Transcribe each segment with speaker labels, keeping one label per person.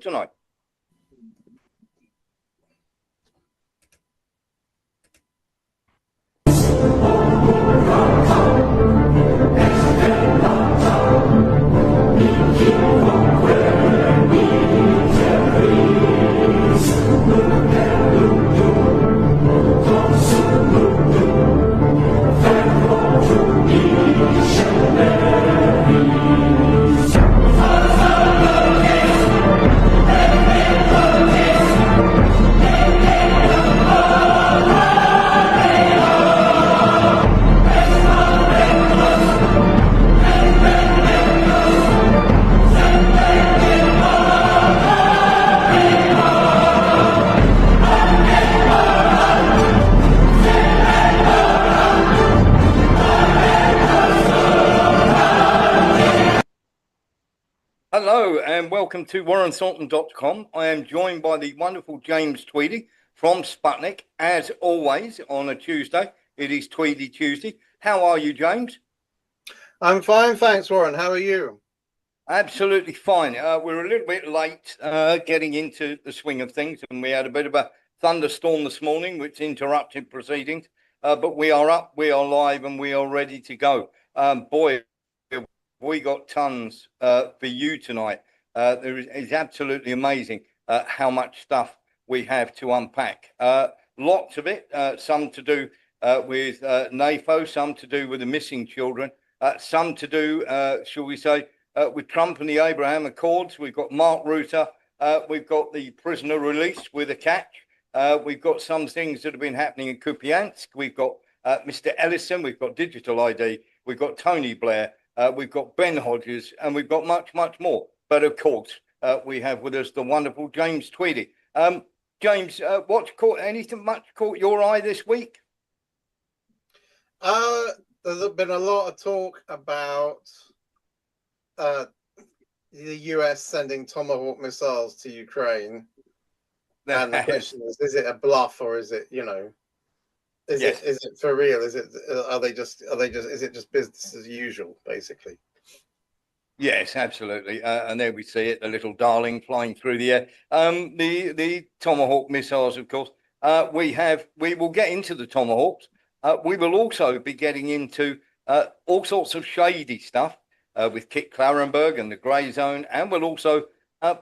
Speaker 1: tonight? Hello and welcome to WarrenThornton.com. I am joined by the wonderful James Tweedy from Sputnik. As always, on a Tuesday, it is Tweedy Tuesday. How are you, James?
Speaker 2: I'm fine, thanks, Warren. How are you?
Speaker 1: Absolutely fine. We're a little bit late getting into the swing of things, and we had a bit of a thunderstorm this morning, which interrupted proceedings. But we are up, we are live, and we are ready to go. Boy, we got tons for you tonight. It's absolutely amazing how much stuff we have to unpack. Lots of it, some to do with NAFO, some to do with the missing children, some to do, shall we say, with Trump and the Abraham Accords. We've got Mark Rutte. We've got the prisoner release with a catch. We've got some things that have been happening in Kupiansk. We've got Mr. Ellison. We've got digital ID. We've got Tony Blair. We've got Ben Hodges, and we've got much, much more. But of course, we have with us the wonderful James Tweedy. James, anything much caught your eye this week?
Speaker 2: There's been a lot of talk about the US sending Tomahawk missiles to Ukraine, and the question is it a bluff or is it, is it for real? Is it is it just business as usual, basically?
Speaker 1: Yes, absolutely. And there we see it, the little darling flying through the air. The Tomahawk missiles, of course. We will get into the Tomahawks. We will also be getting into all sorts of shady stuff with Kit Clarenberg and the Grey Zone, and we'll also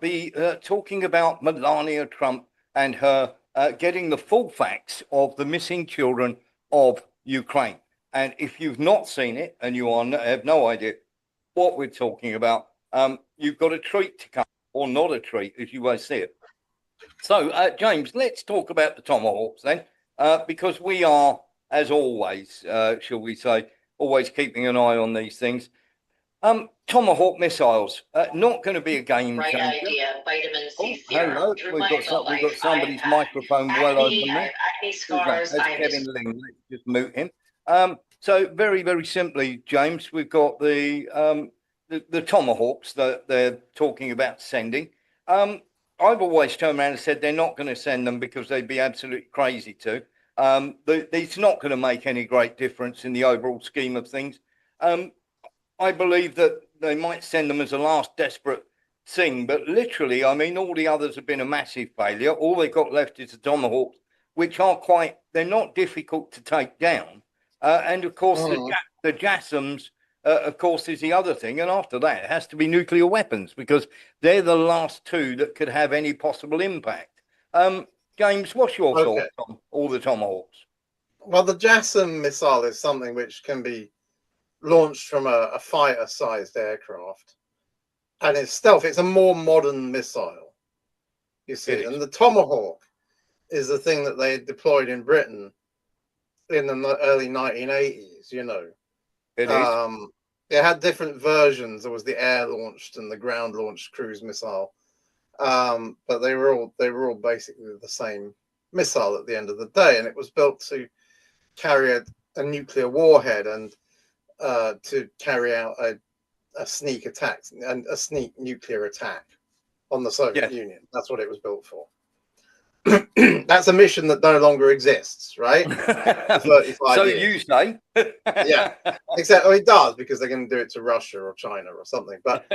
Speaker 1: be talking about Melania Trump and her getting the full facts of the missing children of Ukraine. And if you've not seen it and you have no idea what we're talking about, you've got a treat to come, or not a treat, as you may see it. So, James, let's talk about the Tomahawks then, because we are, as always, shall we say, always keeping an eye on these things. Tomahawk missiles, not going to be a game changer.
Speaker 3: Right idea. Vitamin C serum.
Speaker 1: Hello, we've got somebody's microphone well open there. That's Kevin Ling. Let's just mute him. So very, very simply, James, we've got the Tomahawks that they're talking about sending. I've always turned around and said they're not going to send them because they'd be absolutely crazy to. It's not going to make any great difference in the overall scheme of things. I believe that they might send them as a last desperate thing, but literally, I mean, all the others have been a massive failure. All they've got left is the Tomahawks, which are they're not difficult to take down. And of course, the JASSMs, of course, is the other thing. And after that, it has to be nuclear weapons because they're the last two that could have any possible impact. James, what's your thoughts on all the Tomahawks?
Speaker 2: Well, the JASSM missile is something which can be launched from a fighter-sized aircraft, and it's stealth. It's a more modern missile, you see. And the Tomahawk is the thing that they deployed in Britain in the early 1980s. It had different versions. There was the air-launched and the ground-launched cruise missile, but they were all basically the same missile at the end of the day, and it was built to carry a nuclear warhead and to carry out a sneak attack and a sneak nuclear attack on the Soviet Union. That's what it was built for. That's a mission that no longer exists, right? 35
Speaker 1: so
Speaker 2: years.
Speaker 1: You say?
Speaker 2: Yeah, except it does, because they're going to do it to Russia or China or something. But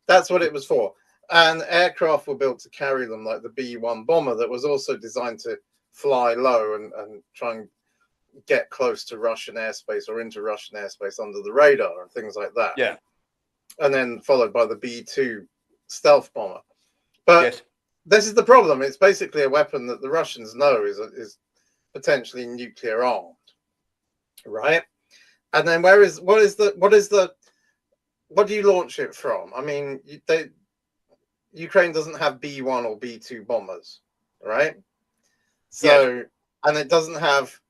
Speaker 2: that's what it was for. And aircraft were built to carry them, like the B-1 bomber that was also designed to fly low and try and get close to Russian airspace or into Russian airspace under the radar and things like that.
Speaker 1: Yeah.
Speaker 2: And then followed by the B-2 stealth bomber. But
Speaker 1: Yes.
Speaker 2: this is the problem. It's basically a weapon that the Russians know is potentially nuclear armed, right? And then what do you launch it from? I mean, Ukraine doesn't have B-1 or B-2 bombers, right? So, yes. And it doesn't have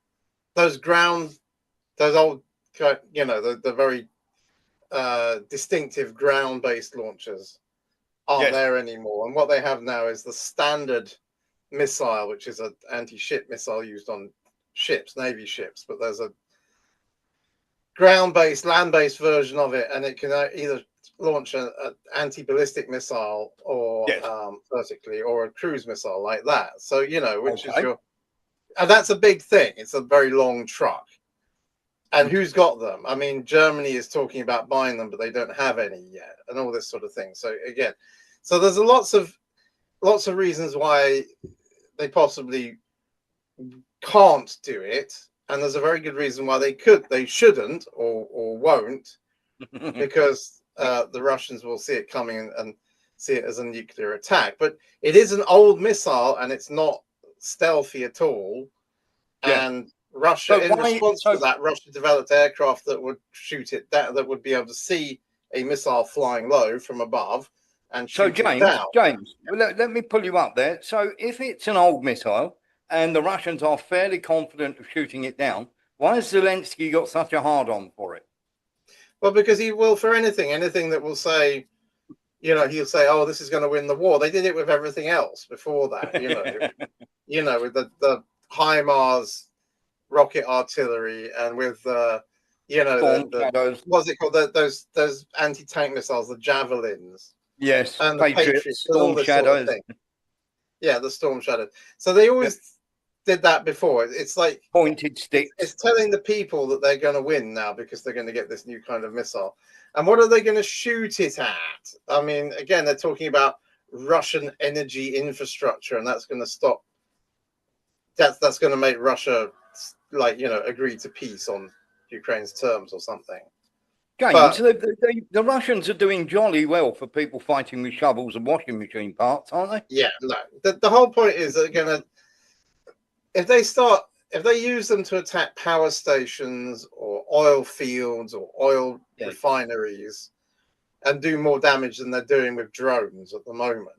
Speaker 2: those old, the very distinctive ground-based launchers aren't there anymore. And what they have now is the standard missile, which is an anti-ship missile used on ships, Navy ships. But there's a ground-based, land-based version of it, and it can either launch an anti-ballistic missile or vertically, or a cruise missile like that. So, which is and that's a big thing. It's a very long truck. And who's got them? I mean, Germany is talking about buying them, but they don't have any yet, and all this sort of thing. So again, there's lots of reasons why they possibly can't do it, and there's a very good reason why they shouldn't, or won't, because the Russians will see it coming and see it as a nuclear attack. But it is an old missile, and it's not stealthy at all, and Russia, in response to that, Russia developed aircraft that would shoot it down, that would be able to see a missile flying low from above and shoot it down.
Speaker 1: James, let me pull you up there. So if it's an old missile and the Russians are fairly confident of shooting it down, why has Zelensky got such a hard-on for it?
Speaker 2: Well, because he will for anything that will say, he'll say, oh, this is going to win the war. They did it with everything else before that, with the HIMARS rocket artillery, and with what's it called, those anti-tank missiles, the javelins,
Speaker 1: and
Speaker 2: the Patriots,
Speaker 1: Storm Shadows,
Speaker 2: the Storm Shadow. So they always did that before. It's like
Speaker 1: pointed sticks.
Speaker 2: It's telling the people that they're going to win now because they're going to get this new kind of missile. And what are they going to shoot it at? I mean, again, they're talking about Russian energy infrastructure, and that's going to stop. That's going to make Russia, agree to peace on Ukraine's terms or something.
Speaker 1: James, the Russians are doing jolly well for people fighting with shovels and washing machine parts, aren't they?
Speaker 2: Yeah, no. The whole point is they're going to, if they use them to attack power stations or oil fields or oil refineries and do more damage than they're doing with drones at the moment,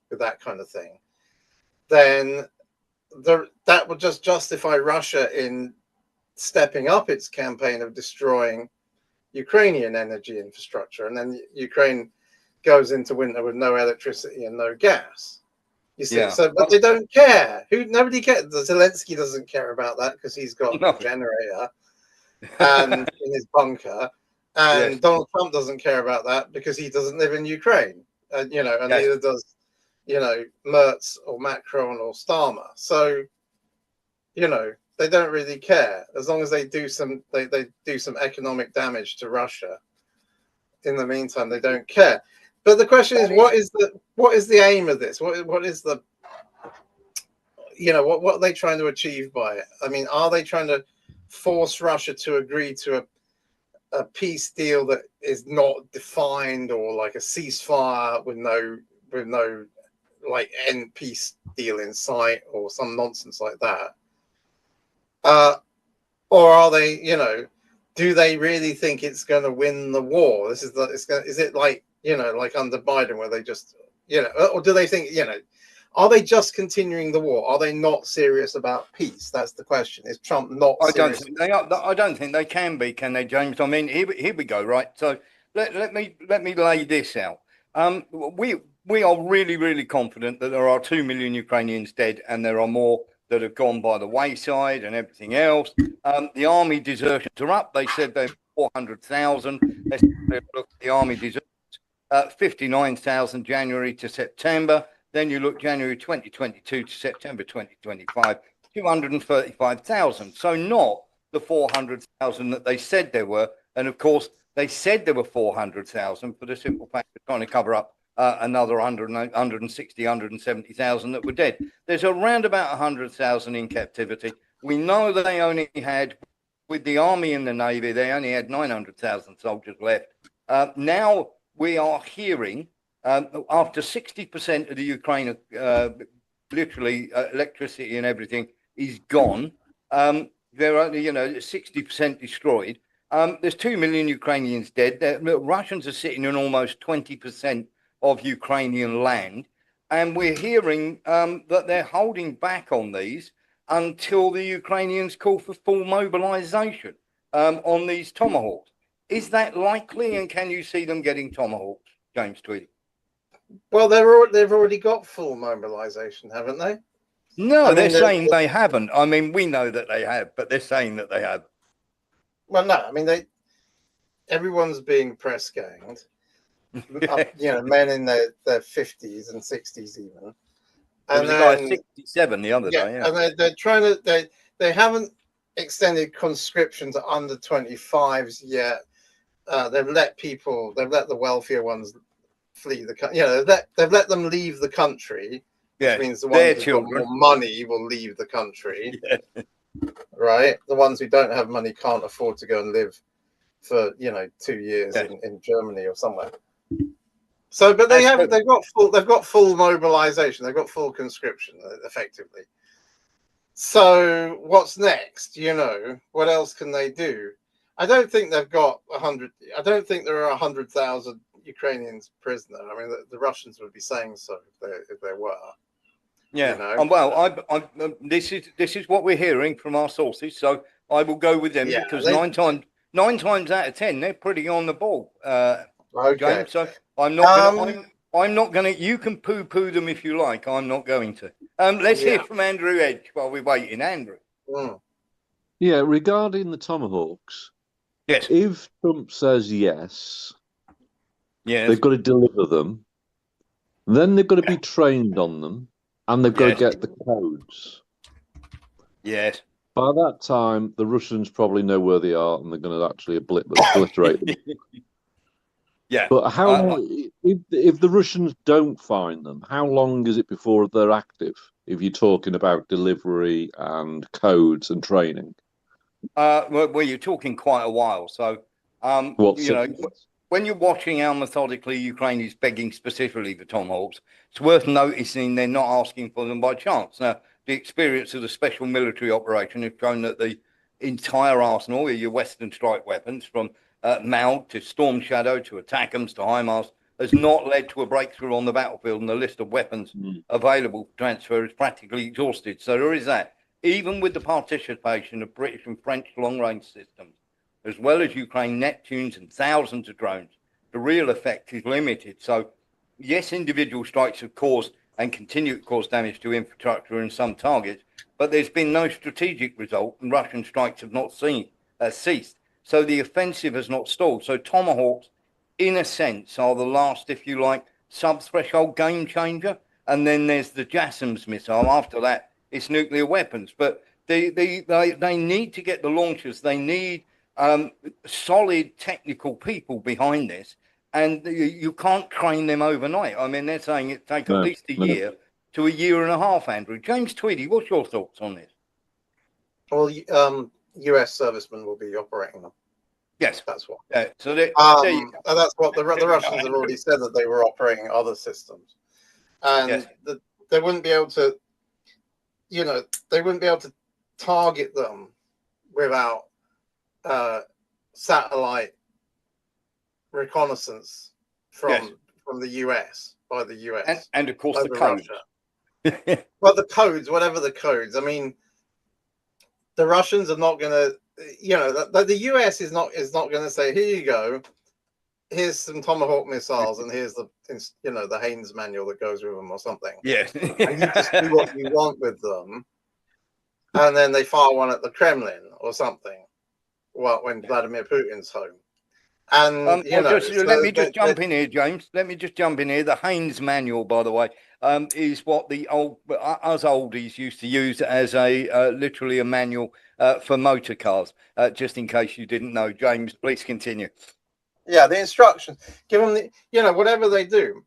Speaker 2: with that kind of thing, then that would just justify Russia in stepping up its campaign of destroying Ukrainian energy infrastructure, and then Ukraine goes into winter with no electricity and no gas. You see, but they don't care. Nobody cares. Zelensky doesn't care about that because he's got a generator and in his bunker, and Donald Trump doesn't care about that because he doesn't live in Ukraine, and neither does Merz or Macron or Starmer. So, they don't really care as long as they do some economic damage to Russia. In the meantime, they don't care. But the question is, what is the aim of this? What is the what are they trying to achieve by it? I mean, are they trying to force Russia to agree to a peace deal that is not defined, or like a ceasefire with no end peace deal in sight, or some nonsense like that? Or are they, do they really think it's going to win the war? Is it like under Biden, where they just, or do they think, are they just continuing the war? Are they not serious about peace? That's the question. Is Trump not serious?
Speaker 1: I don't think they are. I don't think they can be, can they, James? I mean, here we go, right? So let me lay this out. We are really, really confident that there are 2 million Ukrainians dead, and there are more that have gone by the wayside and everything else. The army desertions are up. They said they're 400,000. Let's look at the army desertions. 59,000 January to September. Then you look January 2022 to September 2025, 235,000. So not the 400,000 that they said there were. And of course, they said there were 400,000 for the simple fact of trying to cover up another 160, 170,000 that were dead. There's around about 100,000 in captivity. We know that they only had, with the army and the navy, they only had 900,000 soldiers left. Now we are hearing, after 60% of the Ukraine, literally electricity and everything is gone. They're only, 60% destroyed. There's 2 million Ukrainians dead. The Russians are sitting on almost 20% of Ukrainian land. And we're hearing that they're holding back on these until the Ukrainians call for full mobilization on these Tomahawks. Is that likely? And can you see them getting Tomahawks, James Tweedy?
Speaker 2: Well, they've already got full mobilization, haven't they?
Speaker 1: No, they're saying they haven't. I mean, we know that they have, but they're saying that they have.
Speaker 2: Well, no, I mean, everyone's being press ganged. Men in their 50s and 60s even.
Speaker 1: And there was a guy 67 the other day. Yeah.
Speaker 2: And they're trying to, they haven't extended conscription to under 25s yet. They've let the wealthier ones flee the country. They've let them leave the country. Which means the ones who've got more money will leave the country. Yeah. Right? The ones who don't have money can't afford to go and live for 2 years in Germany or somewhere. So, but they've got full mobilization. They've got full conscription effectively. So what's next? What else can they do? I don't think they've got 100. I don't think there are 100,000 Ukrainians prisoner. I mean, the Russians would be saying so if there were.
Speaker 1: Yeah. Well, this is what we're hearing from our sources. So I will go with them because nine times out of 10 they're pretty on the ball. Okay. James, so I'm not gonna. You can poo-poo them if you like. I'm not going to. Let's hear from Andrew Edge while we're waiting. Andrew.
Speaker 4: Yeah, regarding the Tomahawks.
Speaker 1: Yes.
Speaker 4: If Trump says yes, they've got to deliver them. Then they've got to be trained on them, and they've got to get the codes.
Speaker 1: Yes.
Speaker 4: By that time, the Russians probably know where they are, and they're going to actually obliterate them.
Speaker 1: Yeah.
Speaker 4: But if the Russians don't find them, how long is it before they're active? If you're talking about delivery and codes and training.
Speaker 1: Well, you're talking quite a while. So, when you're watching how methodically Ukraine is begging specifically for Tomahawks, it's worth noticing they're not asking for them by chance. Now, the experience of the special military operation has shown that the entire arsenal of your Western strike weapons, from MALD to Storm Shadow to ATACMS to HIMARS, has not led to a breakthrough on the battlefield, and the list of weapons available for transfer is practically exhausted. So there is that. Even with the participation of British and French long-range systems, as well as Ukraine Neptunes and thousands of drones, the real effect is limited. So, yes, individual strikes have caused and continue to cause damage to infrastructure and some targets, but there's been no strategic result, and Russian strikes have not ceased. So the offensive has not stalled. So Tomahawks, in a sense, are the last, if you like, sub-threshold game changer. And then there's the JASSMS missile. After that, it's nuclear weapons. But they need to get the launchers. They need solid technical people behind this. And you can't train them overnight. I mean, they're saying it take at least a year to a year and a half, Andrew. James Tweedy, what's your thoughts on this?
Speaker 2: Well, US servicemen will be operating them.
Speaker 1: Yes,
Speaker 2: that's what.
Speaker 1: So there you go.
Speaker 2: And that's what the Russians have already said, that they were operating other systems, and they wouldn't be able to, they wouldn't be able to target them without satellite reconnaissance from the US by the US
Speaker 1: and of course the codes.
Speaker 2: Well, the codes, whatever the codes. I mean, the Russians are not going to, the US is not going to say, here you go, here's some Tomahawk missiles, and here's the the Haynes manual that goes with them or something.
Speaker 1: Yes.
Speaker 2: And you just do what you want with them, and then they fire one at the Kremlin or something. Well, when Vladimir Putin's home. And
Speaker 1: let me just jump in here, James. Let me just jump in here. The Haynes manual, by the way, is what the us oldies used to use as a literally a manual for motor cars. Just in case you didn't know, James, please continue.
Speaker 2: Yeah, the instructions. Give them the, whatever they do,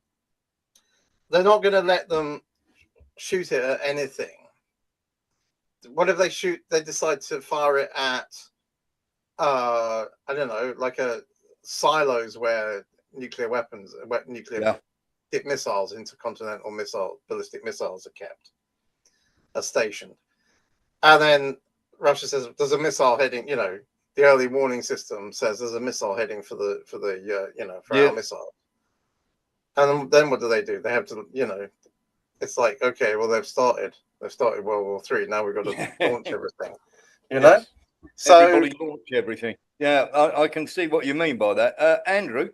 Speaker 2: they're not going to let them shoot it at anything. What if they decide to fire it at, I don't know, like silos where nuclear missiles, intercontinental ballistic missiles are stationed. And then Russia says there's a missile heading, the early warning system says there's a missile heading for our missile. And then what do? They have to, it's like, okay, well, they've started World War III. Now we've got to launch everything,
Speaker 1: Yes.
Speaker 2: So
Speaker 1: everybody launch everything. Yeah, I can see what you mean by that. Andrew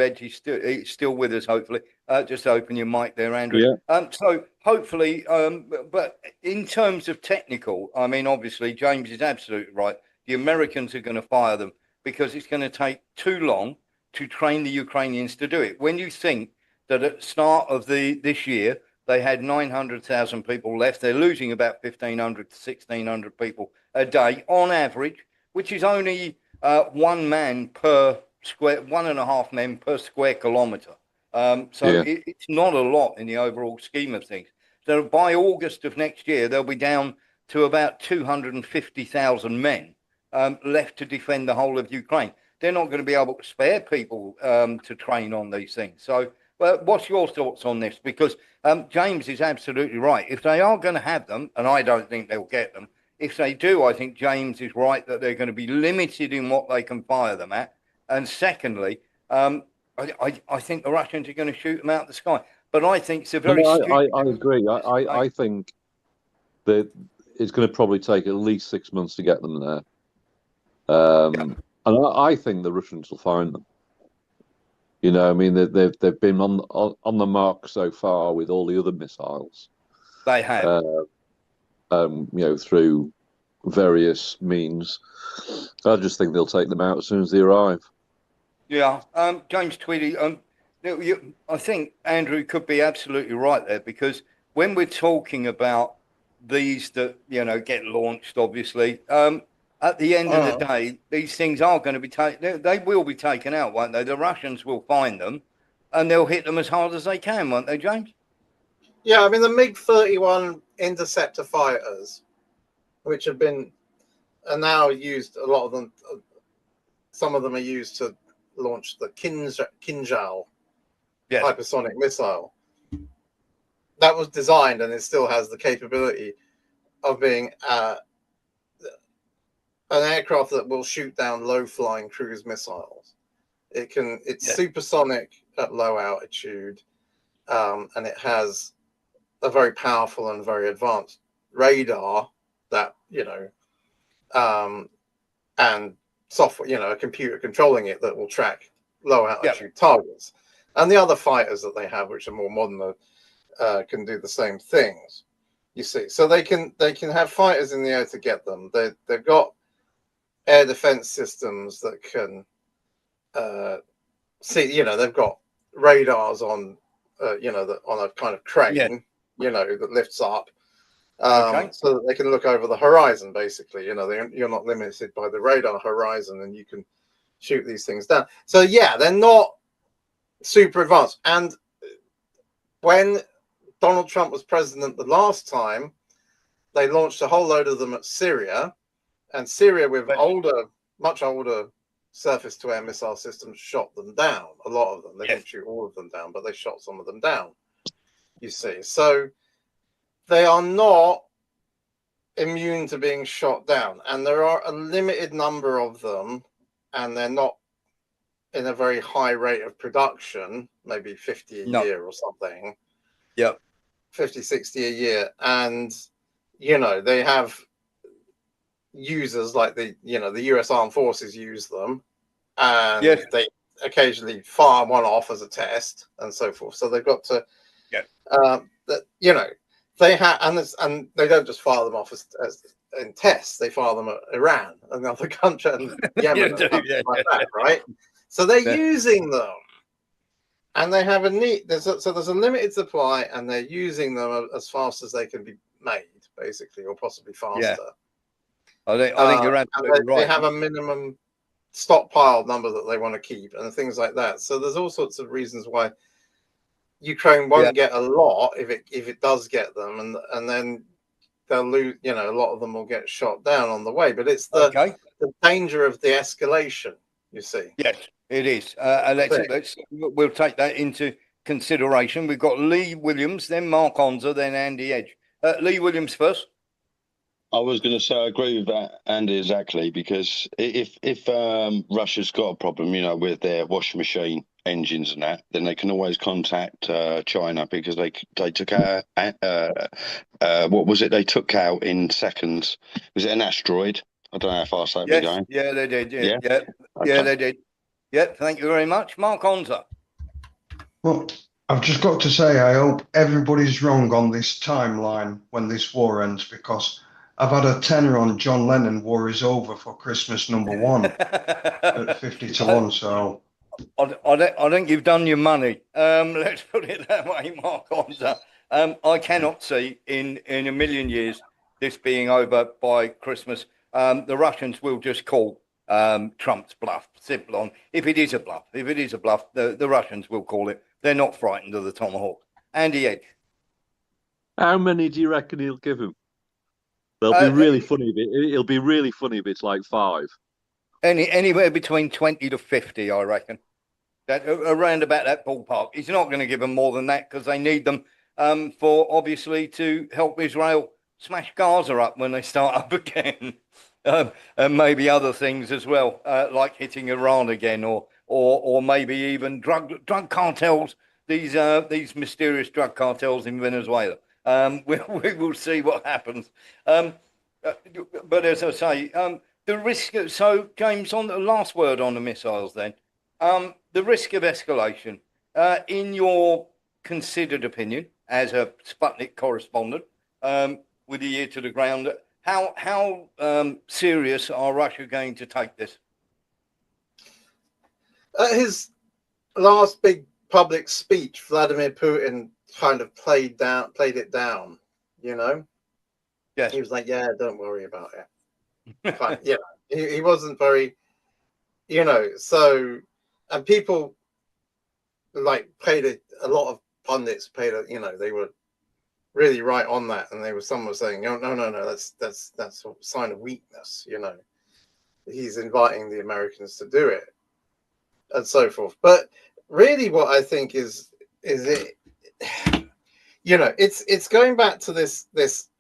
Speaker 1: Edge is still with us, hopefully. Just open your mic there, Andrew.
Speaker 4: Yeah.
Speaker 1: So hopefully, but in terms of technical, I mean, obviously, James is absolutely right. The Americans are going to fire them because it's going to take too long to train the Ukrainians to do it. When you think that at the start of this year, they had 900,000 people left, they're losing about 1,500 to 1,600 people a day on average, which is only 1.5 men per square kilometre. It's not a lot in the overall scheme of things. So by August of next year, they'll be down to about 250,000 men left to defend the whole of Ukraine. They're not going to be able to spare people to train on these things. So, what's your thoughts on this? Because James is absolutely right. If they are going to have them, and I don't think they'll get them, if they do, I think James is right that they're going to be limited in what they can fire them at. And secondly, I think the Russians are going to shoot them out of the sky. But I think it's a very stupid...
Speaker 4: I agree. I think that it's going to probably take at least 6 months to get them there. And I think the Russians will find them. I mean, they've been on the mark so far with all the other missiles.
Speaker 1: They have.
Speaker 4: Through various means. I just think they'll take them out as soon as they arrive.
Speaker 1: Yeah, James Tweedy, I think Andrew could be absolutely right there, because when we're talking about these that, get launched, obviously, at the end of the day, these things are going to be taken, they will be taken out, won't they? The Russians will find them and they'll hit them as hard as they can, won't they, James?
Speaker 2: Yeah, I mean, the MiG-31 interceptor fighters, which are now used, a lot of them, some of them are used to launch the Kinjal hypersonic missile. That was designed, and it still has the capability of being an aircraft that will shoot down low-flying cruise missiles. It's supersonic at low altitude, and it has a very powerful and very advanced radar that, and software, a computer controlling it that will track low altitude targets. And the other fighters that they have, which are more modern, can do the same things. You see, so they can have fighters in the air to get them. They've got air defense systems that can see. They've got radars on, on a kind of crane, that lifts up. So that they can look over the horizon, basically. You're not limited by the radar horizon, and you can shoot these things down. So they're not super advanced. And when Donald Trump was president the last time, they launched a whole load of them at Syria, and Syria, with much older surface-to-air missile systems, shot them down. A lot of them. They didn't shoot all of them down, but they shot some of them down. You see, so they are not immune to being shot down, and there are a limited number of them, and they're not in a very high rate of production, maybe 50 a year or something. 50, 60 a year. And, they have users like the US Armed Forces use them, and they occasionally fire one off as a test and so forth. So they've got to, they have, and they don't just fire them off as in tests. They fire them at Iran and other countries, and Yemen, and like that, right? So they're using them, and they have there's a limited supply, and they're using them as fast as they can be made, basically, or possibly faster.
Speaker 1: I think you're absolutely right.
Speaker 2: They have a minimum stockpile number that they want to keep, and things like that. So there's all sorts of reasons why, Ukraine won't get a lot if it does get them, and then they'll lose. You know, a lot of them will get shot down on the way. But it's the danger of the escalation. You see.
Speaker 1: Yes, it is. We'll take that into consideration. We've got Lee Williams, then Mark Onza, then Andy Edge. Lee Williams first.
Speaker 5: I was going to say I agree with that, Andy, exactly, because if Russia's got a problem, you know, with their washing machine engines and that, then they can always contact China, because they took out what was it they took out in seconds? Was it an asteroid? I don't know how fast they've been going.
Speaker 1: Yeah, they did.
Speaker 5: Yeah?
Speaker 1: Yeah, they did. Yeah, thank you very much. Mark Onza.
Speaker 6: Well, I've just got to say, I hope everybody's wrong on this timeline when this war ends, because I've had a tenner on John Lennon, War is Over for Christmas #1 at 50 to 1. So
Speaker 1: I think you've done your money. Let's put it that way, Mark Onza. I cannot see in a million years this being over by Christmas. The Russians will just call Trump's bluff. Simple on. If it is a bluff, the Russians will call it. They're not frightened of the Tomahawk. Andy Edge.
Speaker 4: How many do you reckon he'll give him? They'll be really funny. It'll be really funny if it's like 5.
Speaker 1: Anywhere between 20 to 50, I reckon. That around about that ballpark. He's not going to give them more than that, because they need them for obviously to help Israel smash Gaza up when they start up again, and maybe other things as well, like hitting Iran again, or maybe even drug cartels. These mysterious drug cartels in Venezuela. We will see what happens. But as I say, the risk. So, James, on the last word on the missiles, then, the risk of escalation, in your considered opinion, as a Sputnik correspondent, with the ear to the ground, how serious are Russia going to take this?
Speaker 2: His last big public speech, Vladimir Putin kind of played it down, you know.
Speaker 1: Yes.
Speaker 2: He was like, yeah, don't worry about it. Fine. Yeah, he wasn't very, you know, so, and people like a lot of pundits you know, they were really right on that, and someone was saying, no, that's a sign of weakness, you know. He's inviting the Americans to do it, and so forth. But really, what I think is it, you know, it's going back to this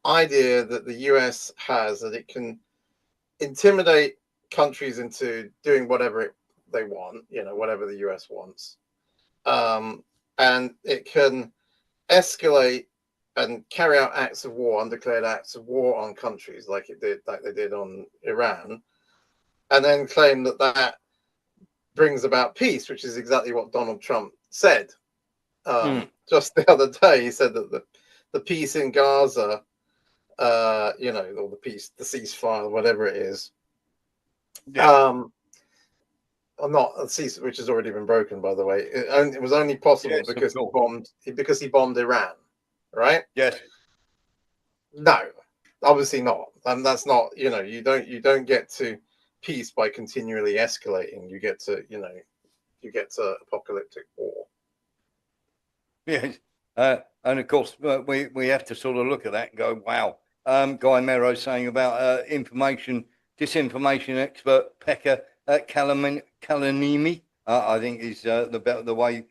Speaker 2: idea that the US has, that it can intimidate countries into doing whatever they want, you know, whatever the US wants, and it can escalate and carry out acts of war, undeclared acts of war on countries like they did on Iran, and then claim that brings about peace, which is exactly what Donald Trump said. Just the other day, he said that the peace in Gaza, you know, or the ceasefire, whatever it is, not a cease, which has already been broken, by the way. It was only possible because he bombed Iran, right?
Speaker 1: Yes.
Speaker 2: No, obviously not. And that's not, you know, you don't get to peace by continually escalating. You get to apocalyptic war.
Speaker 1: Yes. And of course, we have to sort of look at that and go, wow. Guy Merrow saying about disinformation expert Pekka Kalanimi, I think is the way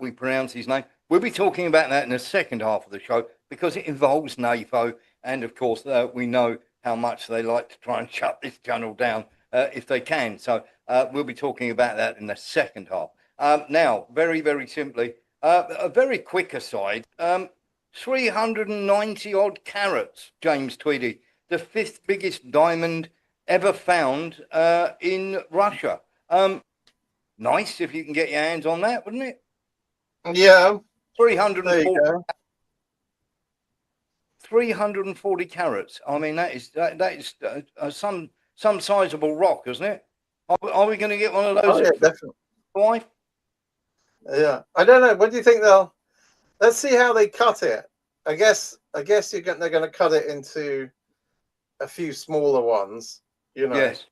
Speaker 1: we pronounce his name. We'll be talking about that in the second half of the show, because it involves NATO, and of course we know how much they like to try and shut this channel down if they can. So we'll be talking about that in the second half. Now, very, very simply, a very quick aside, 390 odd carats, James Tweedy, the 5th biggest diamond ever found in Russia. Nice if you can get your hands on that, wouldn't it?
Speaker 2: Yeah.
Speaker 1: 340 carats. I mean, that is some sizable rock, isn't it? Are we going to get one of those?
Speaker 2: Oh, yeah, definitely.
Speaker 1: Wife?
Speaker 2: Yeah, I don't know. What do you think let's see how they cut it. I guess they're going to cut it into a few smaller ones, you know.
Speaker 1: Yes.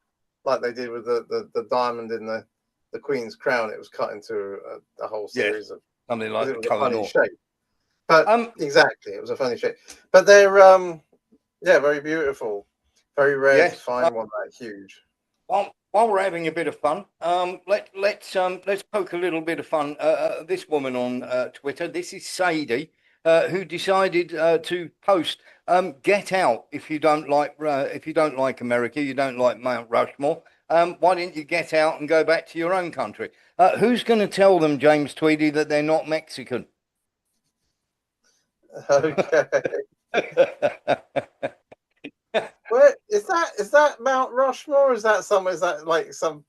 Speaker 2: Like they did with the diamond in the Queen's crown. It was cut into a whole series of
Speaker 1: something like
Speaker 2: It
Speaker 1: the
Speaker 2: was a
Speaker 1: colour
Speaker 2: funny
Speaker 1: north.
Speaker 2: shape. But exactly, it was a funny shape. But they're very beautiful. Very rare to
Speaker 1: Yes.
Speaker 2: find one that huge.
Speaker 1: While we're having a bit of fun, let's poke a little bit of fun. This woman on Twitter, this is Sadie, who decided to post, "Get out if you don't like America, you don't like Mount Rushmore. Why don't you get out and go back to your own country?" Who's going to tell them, James Tweedy, that they're not Mexican?
Speaker 2: Okay. Where is that? Is that Mount Rushmore? Or is that somewhere? Is that like some?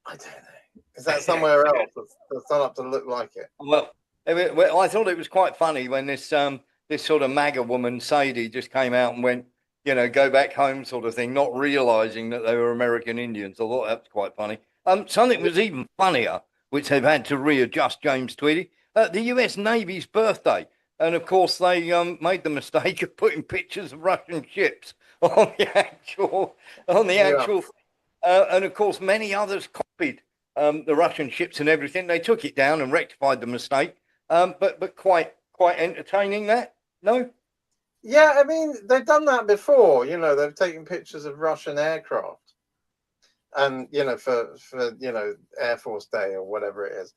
Speaker 2: I don't know. Is that somewhere else that's done up to look like it?
Speaker 1: Well, I thought it was quite funny when this sort of MAGA woman Sadie just came out and went, go back home sort of thing, not realizing that they were American Indians. I thought that was quite funny. Something was even funnier, which they've had to readjust, James Tweedy. The U.S. Navy's birthday, and of course they made the mistake of putting pictures of Russian ships on the actual and of course many others copied the Russian ships and everything. They took it down and rectified the mistake. But quite entertaining that, no?
Speaker 2: Yeah, I mean they've done that before. They've taken pictures of Russian aircraft, and for Air Force Day or whatever it is,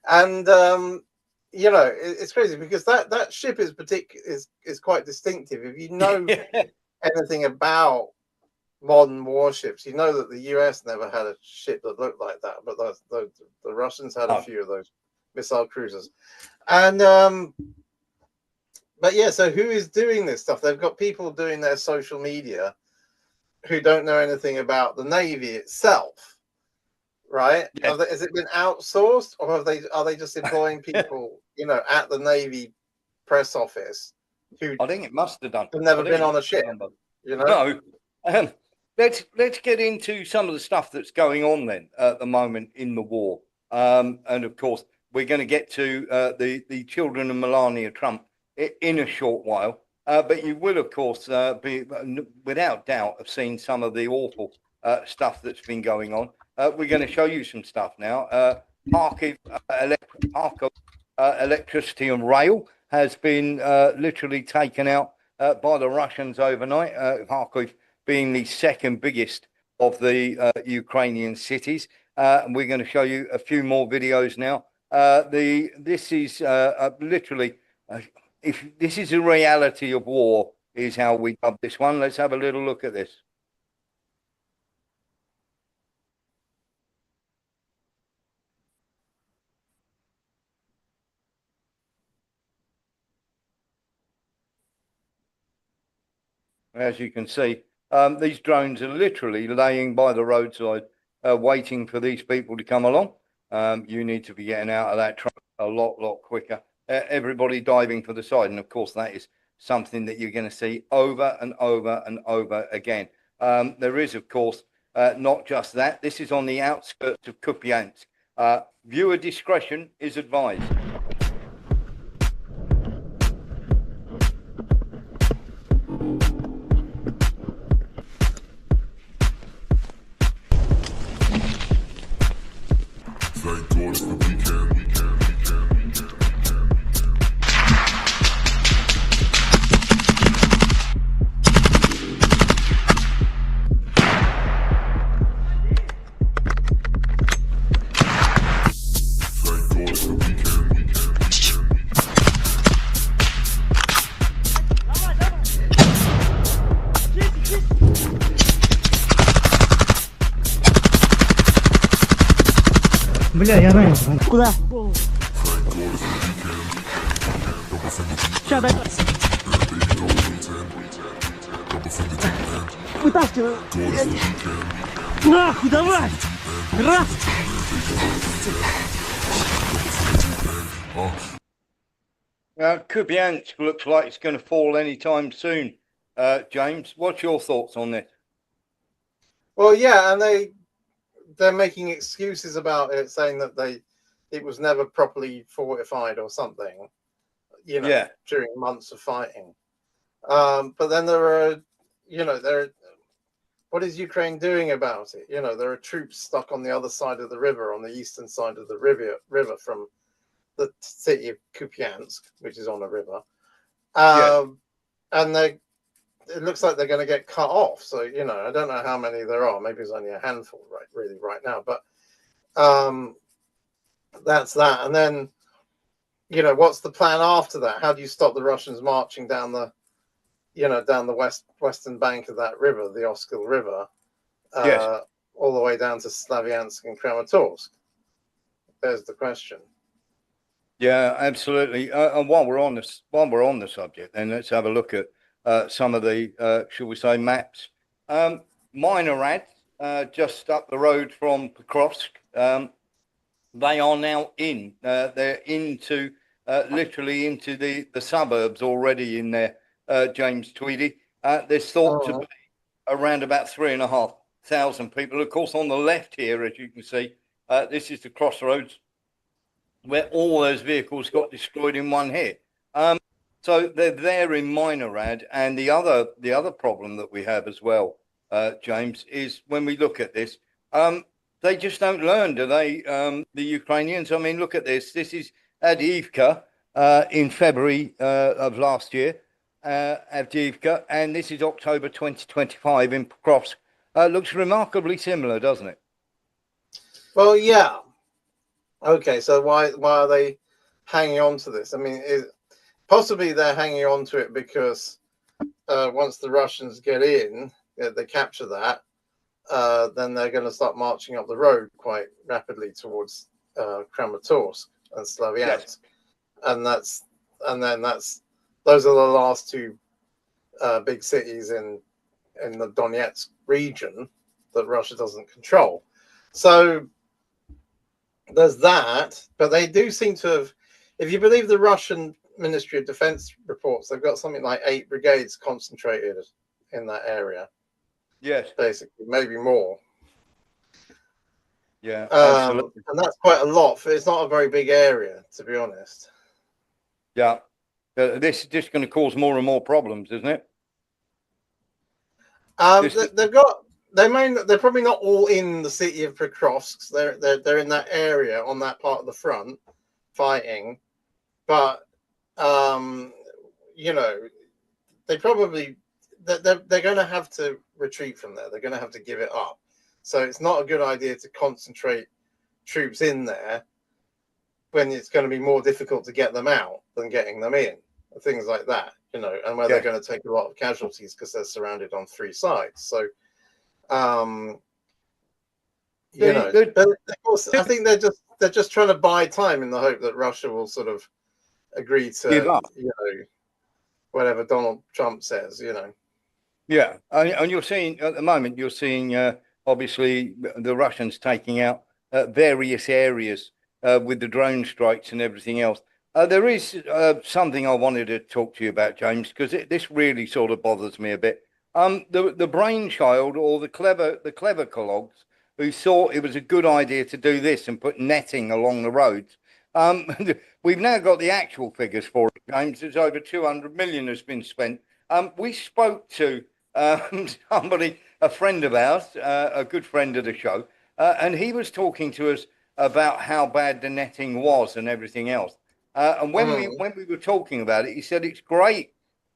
Speaker 2: and it's crazy because that ship is quite distinctive. If you know anything about modern warships, you know that the US never had a ship that looked like that, but the Russians had a few of those missile cruisers. And but yeah, so who is doing this stuff? They've got people doing their social media who don't know anything about the Navy itself, right?
Speaker 1: Yes.
Speaker 2: Has it been outsourced, or are they just employing people at the Navy press office who
Speaker 1: I think it must have done.
Speaker 2: have never been on a ship?
Speaker 1: No. Let's get into some of the stuff that's going on then at the moment in the war. And of course, we're going to get to the children of Melania Trump in a short while. But you will, of course, be without doubt have seen some of the awful stuff that's been going on. We're going to show you some stuff now. Kharkiv electricity and rail has been literally taken out by the Russians overnight. Kharkiv being the second biggest of the Ukrainian cities. And we're going to show you a few more videos now. This is literally, if this is a reality of war, is how we dub this one. Let's have a little look at this. As you can see, these drones are literally laying by the roadside, waiting for these people to come along. You need to be getting out of that truck a lot quicker. Everybody diving for the side. And of course, that is something that you're going to see over and over and over again. There is, of course, not just that. This is on the outskirts of Kupiansk. Viewer discretion is advised.
Speaker 7: Thank God it's the weekend.
Speaker 8: Бля, я ранен. Куда? Сейчас, дай. Вытаскиваю. Нахуй, давай! Раз!
Speaker 1: Kupiansk looks like it's going to fall anytime soon. James, what's your thoughts on this?
Speaker 2: Well, yeah, and they're making excuses about it, saying that it was never properly fortified or something, during months of fighting. But then what is Ukraine doing about it? There are troops stuck on the other side of the river, on the eastern side of the river from the city of Kupiansk, which is on a river,
Speaker 1: Yes.
Speaker 2: and it looks like they're going to get cut off. So I don't know how many there are. Maybe it's only a handful, right now. But that's that. And then what's the plan after that? How do you stop the Russians marching down the western bank of that river, the Oskil River,
Speaker 1: Yes.
Speaker 2: all the way down to Slavyansk and Kramatorsk? There's the question.
Speaker 1: Yeah, absolutely. And while we're on the subject, then let's have a look at some of the, shall we say, maps. Minorad, just up the road from Pokrovsk, they are now in. They're into literally into the suburbs already in there. James Tweedy. There's thought to be around about 3,500 people. Of course, on the left here, as you can see, this is the crossroads where all those vehicles got destroyed in one hit. So they're there in Minorad, and the other problem that we have as well, James, is when we look at this, they just don't learn, do they? The Ukrainians. I mean, look at this. This is Avdiivka in February of last year, Avdiivka, and this is October 2025 in Pokrovsk. Looks remarkably similar, doesn't it?
Speaker 2: Well, yeah. Okay, so why are they hanging on to this? I mean, possibly they're hanging on to it because once the Russians get in, they capture that, then they're going to start marching up the road quite rapidly towards Kramatorsk and Slavyansk, yes. and those are the last two big cities in the Donetsk region that Russia doesn't control. So there's that, but they do seem to have, if you believe the Russian Ministry of Defense reports, they've got something like 8 brigades concentrated in that area.
Speaker 1: Yes,
Speaker 2: basically, maybe more.
Speaker 1: Yeah, absolutely.
Speaker 2: And that's quite a lot. It's not a very big area, to be honest.
Speaker 1: Yeah, this is just going to cause more and more problems, isn't it?
Speaker 2: They're probably not all in the city of Pokrovsk. They're in that area on that part of the front fighting, but they probably they're going to have to retreat from there. They're going to have to give it up. So it's not a good idea to concentrate troops in there when it's going to be more difficult to get them out than getting them in, things like that, and where they're going to take a lot of casualties because they're surrounded on 3 sides. So, but of course, I think they're just trying to buy time in the hope that Russia will sort of agree to
Speaker 1: give up.
Speaker 2: Whatever Donald Trump says,
Speaker 1: Yeah, and you're seeing at the moment, obviously the Russians taking out various areas with the drone strikes and everything else. There is something I wanted to talk to you about, James, because this really sort of bothers me a bit. The brainchild or the clever clogs who thought it was a good idea to do this and put netting along the roads. We've now got the actual figures for it, James. It's over 200 million has been spent. We spoke to somebody, a friend of ours, a good friend of the show, and he was talking to us about how bad the netting was and everything else. And when we were talking about it, he said it's great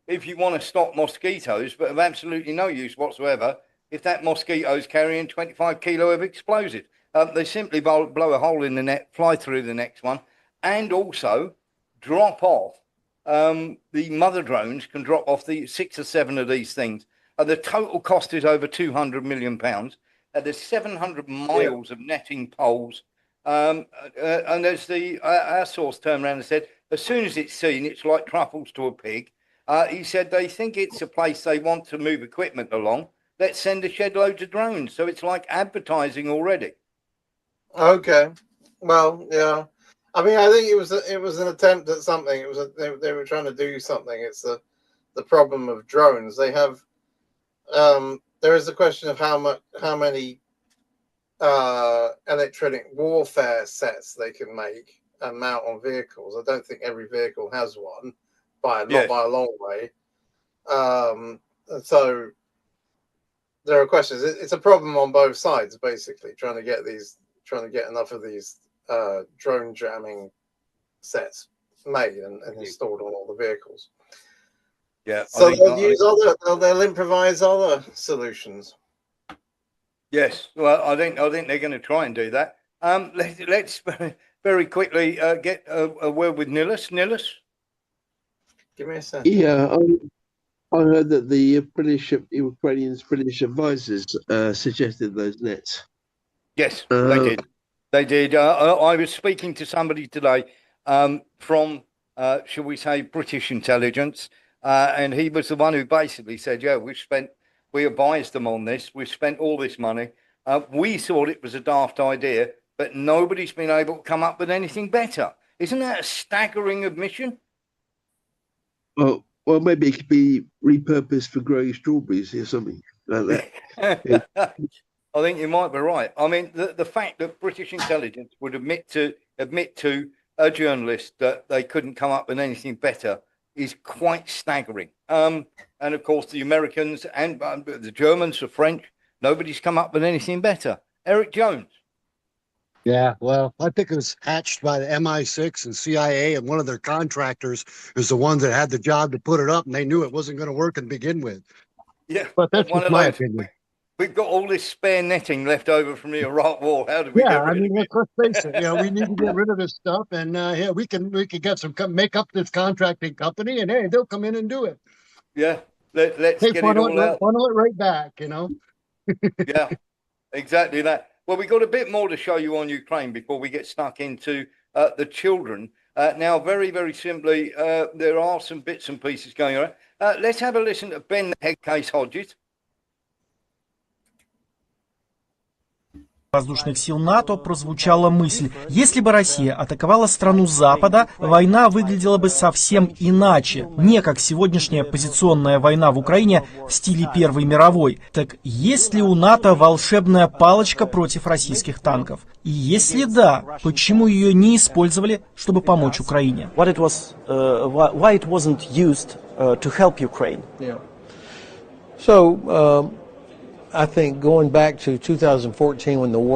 Speaker 1: if you want to stop mosquitoes, but of absolutely no use whatsoever if that mosquito is carrying 25 kilo of explosives. They simply blow a hole in the net, fly through the next one, and also drop off. The mother drones can drop off the 6 or 7 of these things. The total cost is over £200 million. There's 700 miles of netting poles. And as our source turned around and said, as soon as it's seen, it's like truffles to a pig. He said they think it's a place they want to move equipment along. Let's send a shed loads of drones. So it's like advertising already.
Speaker 2: Okay. Well, yeah. I mean, I think it was an attempt at something. It was they were trying to do something. It's the problem of drones. They have there is a question of how many electronic warfare sets they can make and mount on vehicles. I don't think every vehicle has one by a long way. So there are questions. It's a problem on both sides, basically, trying to get enough of these drone jamming sets made and installed on all the vehicles.
Speaker 1: Yeah.
Speaker 2: So they'll improvise other solutions.
Speaker 1: Yes. Well, I think they're going to try and do that. Let's very quickly get a word with Nilis. Nilis?
Speaker 2: Give me a second.
Speaker 9: Yeah, I heard that the British advisors suggested those nets.
Speaker 1: Yes, they did. They did. I was speaking to somebody today from, shall we say, British intelligence, and he was the one who basically said, "Yeah, we advised them on this. We've spent all this money. We thought it was a daft idea, but nobody's been able to come up with anything better." Isn't that a staggering admission?
Speaker 9: Well, maybe it could be repurposed for growing strawberries or something like that.
Speaker 1: I think you might be right. I mean, the fact that British intelligence would admit to a journalist that they couldn't come up with anything better is quite staggering. And of course, the Americans and the Germans, the French, nobody's come up with anything better. Eric Jones.
Speaker 10: Yeah, well, I think it was hatched by the MI6 and CIA, and one of their contractors is the one that had the job to put it up, and they knew it wasn't going to work to begin with.
Speaker 1: Yeah,
Speaker 10: but that's just my opinion.
Speaker 1: We've got all this spare netting left over from the Iraq War. How do we get rid of it?
Speaker 10: Let's face it. We need to get rid of this stuff, and we can make up this contracting company, and hey, they'll come in and do it.
Speaker 1: Yeah, let's get it all out.
Speaker 10: Funnel it right back,
Speaker 1: Yeah, exactly that. Well, we've got a bit more to show you on Ukraine before we get stuck into the children. Now, very, very simply, there are some bits and pieces going on. Let's have a listen to Ben Headcase Hodges.
Speaker 11: Воздушных сил НАТО прозвучала мысль: если бы Россия атаковала страну Запада, война выглядела бы совсем иначе, не как сегодняшняя позиционная война в Украине в стиле Первой мировой. Так есть ли у НАТО волшебная палочка против российских танков? И если да, почему ее не использовали, чтобы помочь Украине?
Speaker 12: Why it wasn't used to help Ukraine?
Speaker 13: Yeah. So,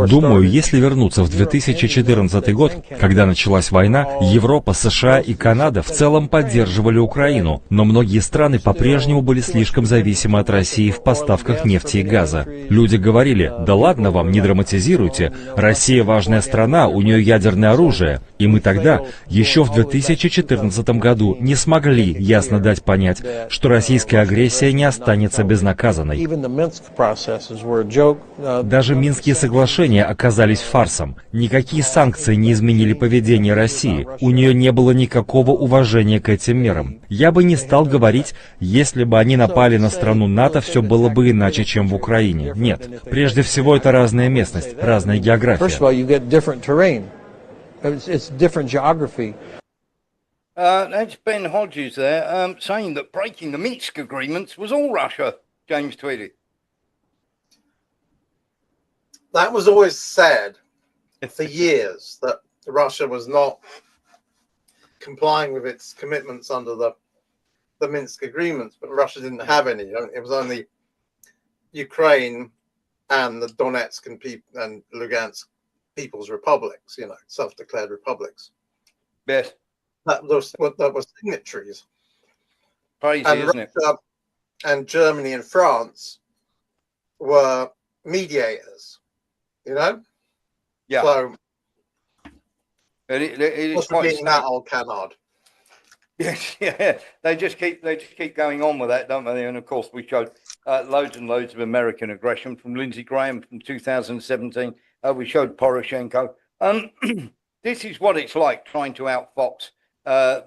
Speaker 14: Думаю, если вернуться в 2014 год, когда началась война, Европа, США и Канада в целом поддерживали Украину, но многие страны по-прежнему были слишком зависимы от России в поставках нефти и газа. Люди говорили: да ладно вам, не драматизируйте, Россия важная страна, у нее ядерное оружие. И мы тогда, еще в 2014 году, не смогли ясно дать понять, что российская агрессия не останется безнаказанной. Даже Минские соглашения оказались фарсом. Никакие санкции не изменили поведение России. У нее не было никакого уважения к этим мерам. Я бы не стал говорить, если бы они напали на страну НАТО, все было бы иначе, чем в Украине. Нет. Прежде всего, это разная местность, разная география.
Speaker 1: That's Ben Hodges there, saying that breaking the Minsk agreements was all Russia, James tweeted.
Speaker 2: That was always said for years, that Russia was not complying with its commitments under the Minsk agreements, but Russia didn't have any. It was only Ukraine and the Donetsk and Lugansk People's Republics, self-declared republics.
Speaker 1: Yes.
Speaker 2: That was signatories.
Speaker 1: Crazy,
Speaker 2: and
Speaker 1: isn't
Speaker 2: Russia and Germany and France were mediators. Yeah. So
Speaker 1: it is quite
Speaker 2: being that old canard.
Speaker 1: Yes, yeah. They just keep going on with that, don't they? And of course, we showed loads and loads of American aggression from Lindsey Graham from 2017. We showed Poroshenko. This is what it's like trying to outfox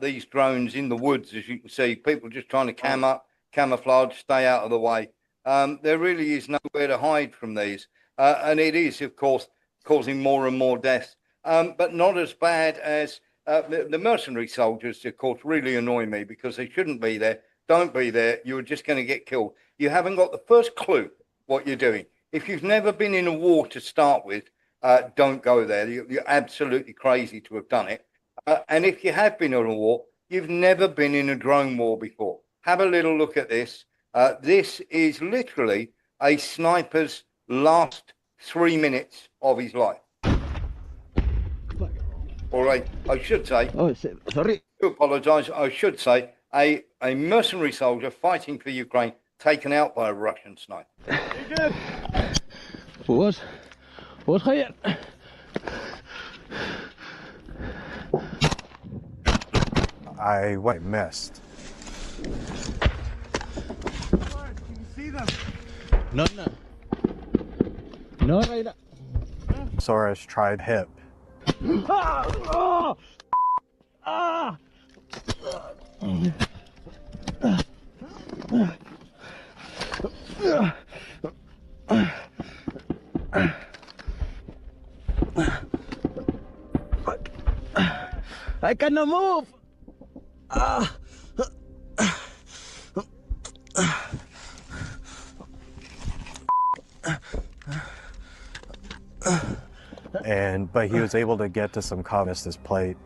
Speaker 1: these drones in the woods, as you can see. People just trying to camouflage, stay out of the way. There really is nowhere to hide from these. And it is, of course, causing more and more deaths, but not as bad as the mercenary soldiers, of course, really annoy me because they shouldn't be there. Don't be there. You're just going to get killed. You haven't got the first clue what you're doing. If you've never been in a war to start with, don't go there. You're absolutely crazy to have done it. And if you have been in a war, you've never been in a drone war before. Have a little look at this. This is literally a sniper's last 3 minutes of his life. or I should say,
Speaker 8: Oh, sorry.
Speaker 1: I apologise, I should say, a mercenary soldier fighting for Ukraine taken out by a Russian sniper.
Speaker 8: What خير.
Speaker 13: I missed.
Speaker 8: Can you see them? No. No, right now.
Speaker 13: Soros tried hip.
Speaker 8: I cannot move.
Speaker 13: But he was able to get to some communist plate.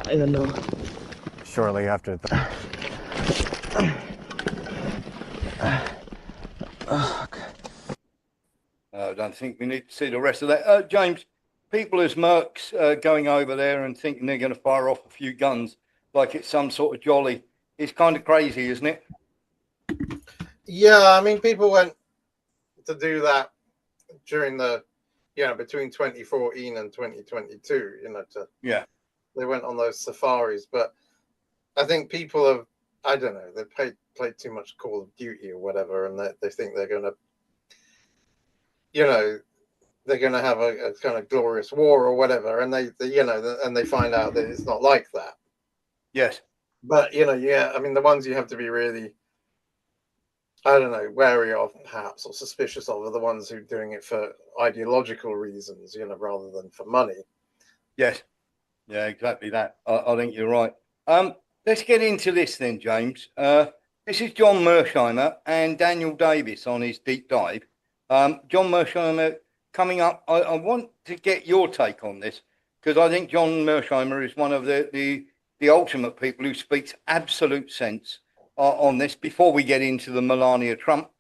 Speaker 8: I don't know.
Speaker 13: Shortly after
Speaker 1: I don't think we need to see the rest of that. James, people as mercs going over there and thinking they're going to fire off a few guns like it's some sort of jolly. It's kind of crazy, isn't it?
Speaker 2: Yeah, I mean, people went to do that during the, between 2014 and 2022, they went on those safaris. But I think people have, I don't know, they played too much Call of Duty or whatever, and they think they're going to, they're going to have a kind of glorious war or whatever, and and they find out that it's not like that.
Speaker 1: Yes.
Speaker 2: But, I mean, the ones you have to be really, I don't know, wary of perhaps, or suspicious of, are the ones who are doing it for ideological reasons, rather than for money.
Speaker 1: Yes. Yeah, exactly that. I think you're right. Let's get into this then, James. This is John Mersheimer and Daniel Davis on his deep dive. John Mersheimer coming up. I want to get your take on this, because I think John Mersheimer is one of the ultimate people who speaks absolute sense on this. Before we get into the Melania Trump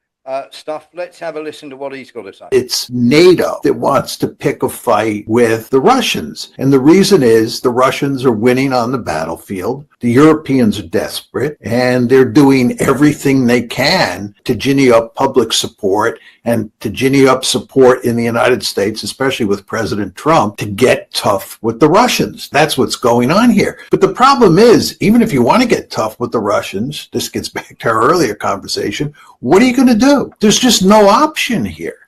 Speaker 1: stuff, let's have a listen to what he's got to say.
Speaker 15: It's NATO that wants to pick a fight with the Russians. And the reason is the Russians are winning on the battlefield. The Europeans are desperate, and they're doing everything they can to ginny up public support and to ginny up support in the United States, especially with President Trump, to get tough with the Russians. That's what's going on here. But the problem is, even if you want to get tough with the Russians, this gets back to our earlier conversation, what are you going to do? There's just no option here.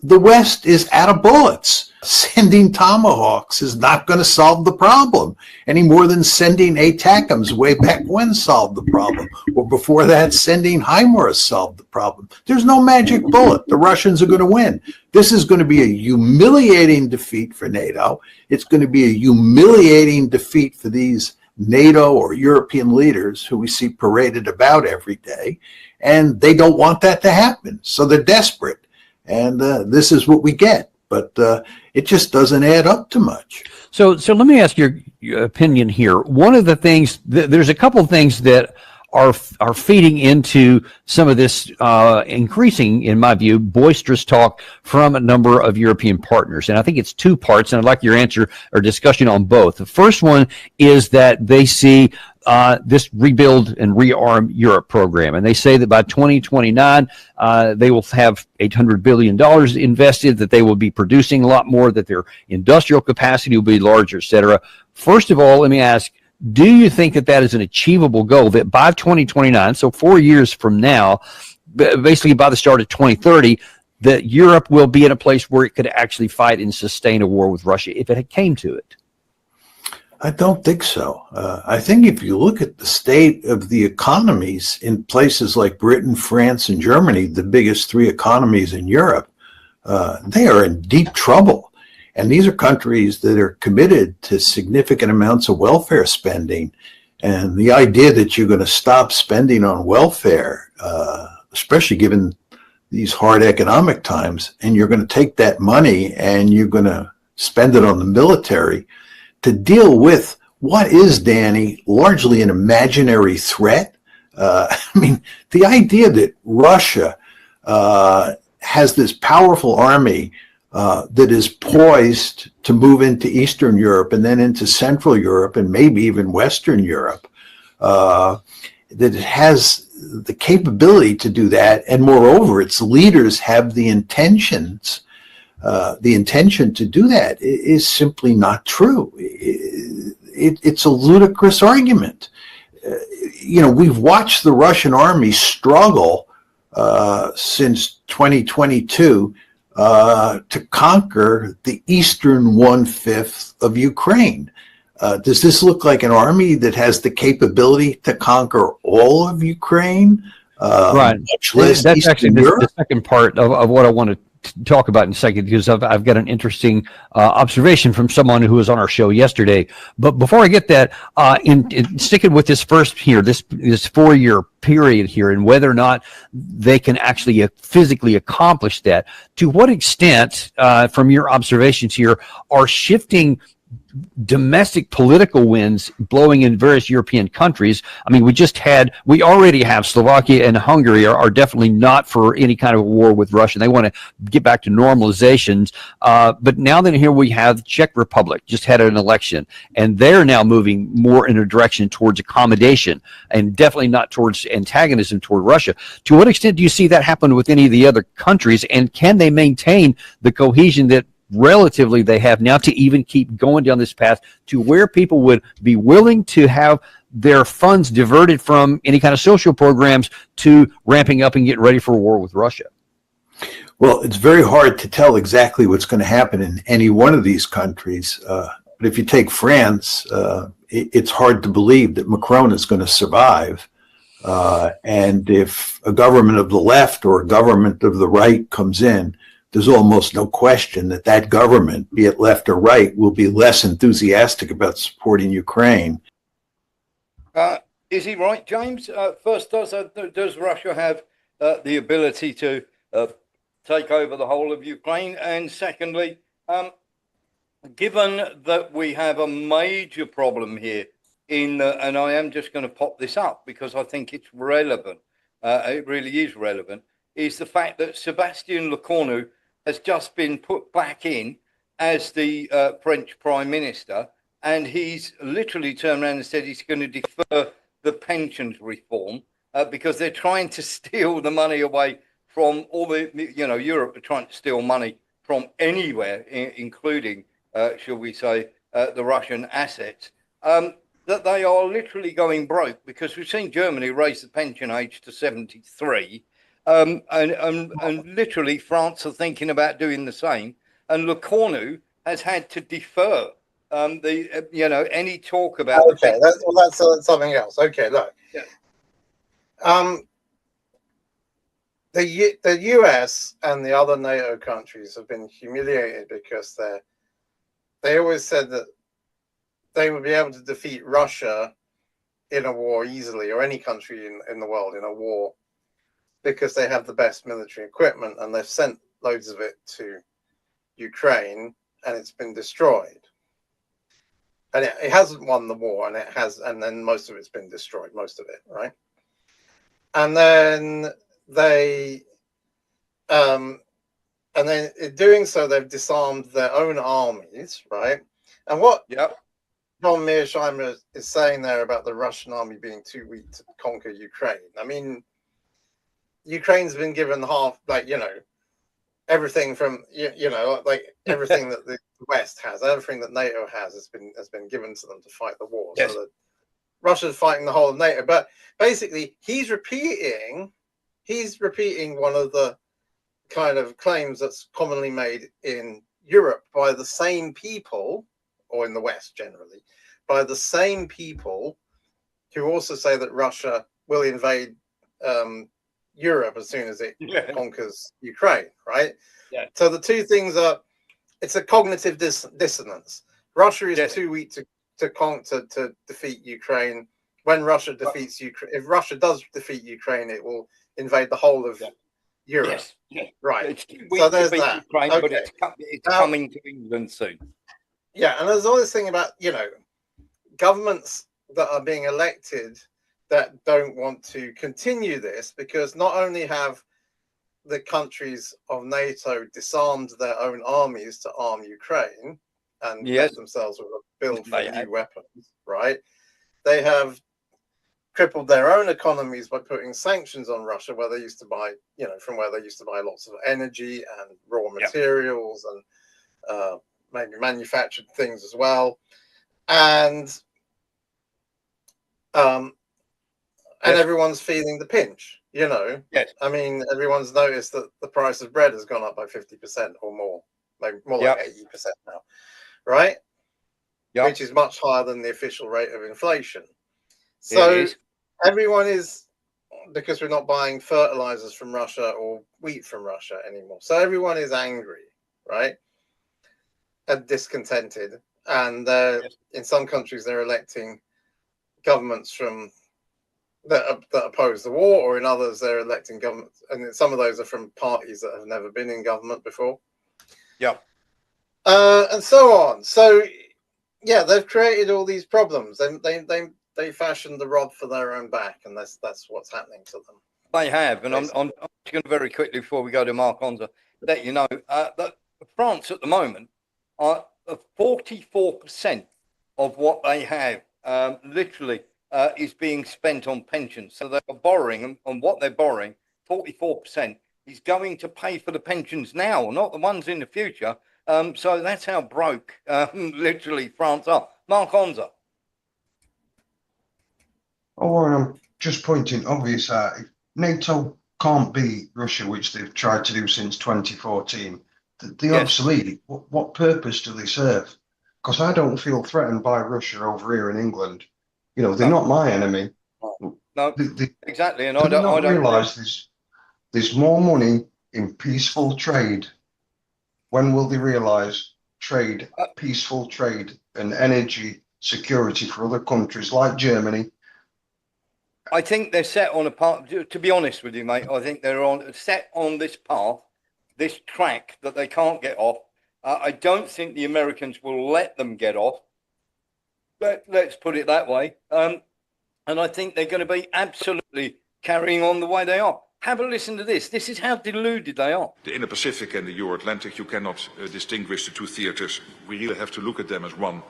Speaker 15: The West is out of bullets. Sending Tomahawks is not going to solve the problem any more than sending ATACMS way back when solved the problem. Or before that, sending HIMARS solved the problem. There's no magic bullet. The Russians are going to win. This is going to be a humiliating defeat for NATO. It's going to be a humiliating defeat for these NATO or European leaders who we see paraded about every day. And they don't want that to happen. So they're desperate. and this is what we get. But it just doesn't add up to much.
Speaker 16: So let me ask your opinion here. One of the things, there's a couple of things that are feeding into some of this increasing, in my view, boisterous talk from a number of European partners. And I think it's two parts, and I'd like your answer or discussion on both. The first one is that they see this Rebuild and Rearm Europe program, and they say that by 2029, they will have $800 billion invested, that they will be producing a lot more, that their industrial capacity will be larger, et cetera. First of all, let me ask, do you think that that is an achievable goal, that by 2029, so 4 years from now, basically by the start of 2030, that Europe will be in a place where it could actually fight and sustain a war with Russia if it came to it?
Speaker 15: I don't think so. I think if you look at the state of the economies in places like Britain, France, and Germany, the biggest three economies in Europe, they are in deep trouble. And these are countries that are committed to significant amounts of welfare spending. And the idea that you're going to stop spending on welfare, especially given these hard economic times, and you're going to take that money and you're going to spend it on the military to deal with what is, Danny, largely an imaginary threat. I mean, the idea that Russia has this powerful army that is poised to move into Eastern Europe and then into Central Europe and maybe even Western Europe, that it has the capability to do that. And moreover, its leaders have the intention to do that is simply not true. It's a ludicrous argument. We've watched the Russian army struggle since 2022 to conquer the eastern 1/5 of Ukraine. Does this look like an army that has the capability to conquer all of Ukraine?
Speaker 16: Right.
Speaker 15: Much less
Speaker 16: That's
Speaker 15: Eastern
Speaker 16: actually
Speaker 15: Europe?
Speaker 16: the second part of what I want to talk about in a second, because I've got an interesting observation from someone who was on our show yesterday. But before I get that, in sticking with this first here, this 4-year period here, and whether or not they can actually physically accomplish that, to what extent, from your observations here, are shifting domestic political winds blowing in various European countries? I mean, we already have Slovakia and Hungary are definitely not for any kind of war with Russia. They want to get back to normalizations. But now then here we have the Czech Republic just had an election, and they're now moving more in a direction towards accommodation and definitely not towards antagonism toward Russia. To what extent do you see that happen with any of the other countries, and can they maintain the cohesion that relatively they have now to even keep going down this path to where people would be willing to have their funds diverted from any kind of social programs to ramping up and getting ready for a war with Russia?
Speaker 15: Well, it's very hard to tell exactly what's going to happen in any one of these countries. But if you take France, it's hard to believe that Macron is going to survive. And if a government of the left or a government of the right comes in, there's almost no question that that government, be it left or right, will be less enthusiastic about supporting Ukraine.
Speaker 1: Is he right, James? First, does Russia have the ability to take over the whole of Ukraine? And secondly, given that we have a major problem here and I am just going to pop this up because I think it's relevant, it really is relevant, is the fact that Sébastien Lecornu has just been put back in as the French Prime Minister, and he's literally turned around and said he's going to defer the pensions reform because they're trying to steal the money away from all the, Europe are trying to steal money from anywhere, including, shall we say, the Russian assets, that they are literally going broke because we've seen Germany raise the pension age to 73. And literally France are thinking about doing the same, and Lecornu has had to defer any talk about.
Speaker 2: Okay, that's something else. Okay, look, the US and the other NATO countries have been humiliated because they always said that they would be able to defeat Russia in a war easily, or any country in the world in a war, because they have the best military equipment and they've sent loads of it to Ukraine, and it's been destroyed. And it hasn't won the war, and then most of it's been destroyed, most of it, right? And then and then in doing so, they've disarmed their own armies, right? And what John Mearsheimer is saying there about the Russian army being too weak to conquer Ukraine. I mean, Ukraine's been given half, everything from everything that the West has, everything that NATO has been given to them to fight the war.
Speaker 1: Yes.
Speaker 2: So that Russia's fighting the whole of NATO. But basically, he's repeating one of the kind of claims that's commonly made in Europe by the same people, or in the West generally, by the same people who also say that Russia will invade Europe as soon as it conquers Ukraine, right?
Speaker 1: Yeah.
Speaker 2: So the two things are, it's a cognitive dissonance. Russia is too weak to defeat Ukraine. When Russia defeats Ukraine, if Russia does defeat Ukraine, it will invade the whole of Europe.
Speaker 1: Yes. Yeah.
Speaker 2: Right.
Speaker 1: It's too weak
Speaker 2: So
Speaker 1: to
Speaker 2: there's
Speaker 1: beat
Speaker 2: that.
Speaker 1: Ukraine,
Speaker 2: Okay.
Speaker 1: but it's coming to England soon.
Speaker 2: Yeah, and there's all this thing about, governments that are being elected that don't want to continue this, because not only have the countries of NATO disarmed their own armies to arm Ukraine and left themselves with a build for new weapons, right? They have crippled their own economies by putting sanctions on Russia, where they used to buy, from where they used to buy lots of energy and raw materials and maybe manufactured things as well. And everyone's feeling the pinch,
Speaker 1: Yes.
Speaker 2: I mean, everyone's noticed that the price of bread has gone up by 50% or more, maybe more like 80% now, right? Which is much higher than the official rate of inflation. So everyone is, because we're not buying fertilizers from Russia or wheat from Russia anymore. So everyone is angry, right? And discontented. And in some countries, they're electing governments that oppose the war, or in others, they're electing governments. And some of those are from parties that have never been in government before.
Speaker 1: Yeah.
Speaker 2: And so on. So, yeah, they've created all these problems. They fashioned the rod for their own back, and that's what's happening to them.
Speaker 1: They have, and I'm going to very quickly, before we go to Mark Onza, let you know that France at the moment are 44% of what they have literally is being spent on pensions. So they're borrowing, and what they're borrowing, 44%, is going to pay for the pensions now, not the ones in the future. So that's how broke literally France are. Mark Onza.
Speaker 6: Oh, Warren, I'm just pointing obvious out. If NATO can't beat Russia, which they've tried to do since 2014, they're obsolete. What purpose do they serve? Because I don't feel threatened by Russia over here in England. They're not my enemy.
Speaker 1: No, exactly. And
Speaker 6: I don't
Speaker 1: realise
Speaker 6: there's more money in peaceful trade. When will they realise trade, peaceful trade, and energy security for other countries like Germany?
Speaker 1: I think they're set on a path. To be honest with you, mate, I think they're set on this path, this track that they can't get off. I don't think the Americans will let them get off. Let's put it that way. And I think they're going to be absolutely carrying on the way they are. Have a listen to this. This is how deluded they are.
Speaker 17: The Indo-Pacific and the Euro-Atlantic, you cannot distinguish the two theaters. We really have to look at them as one.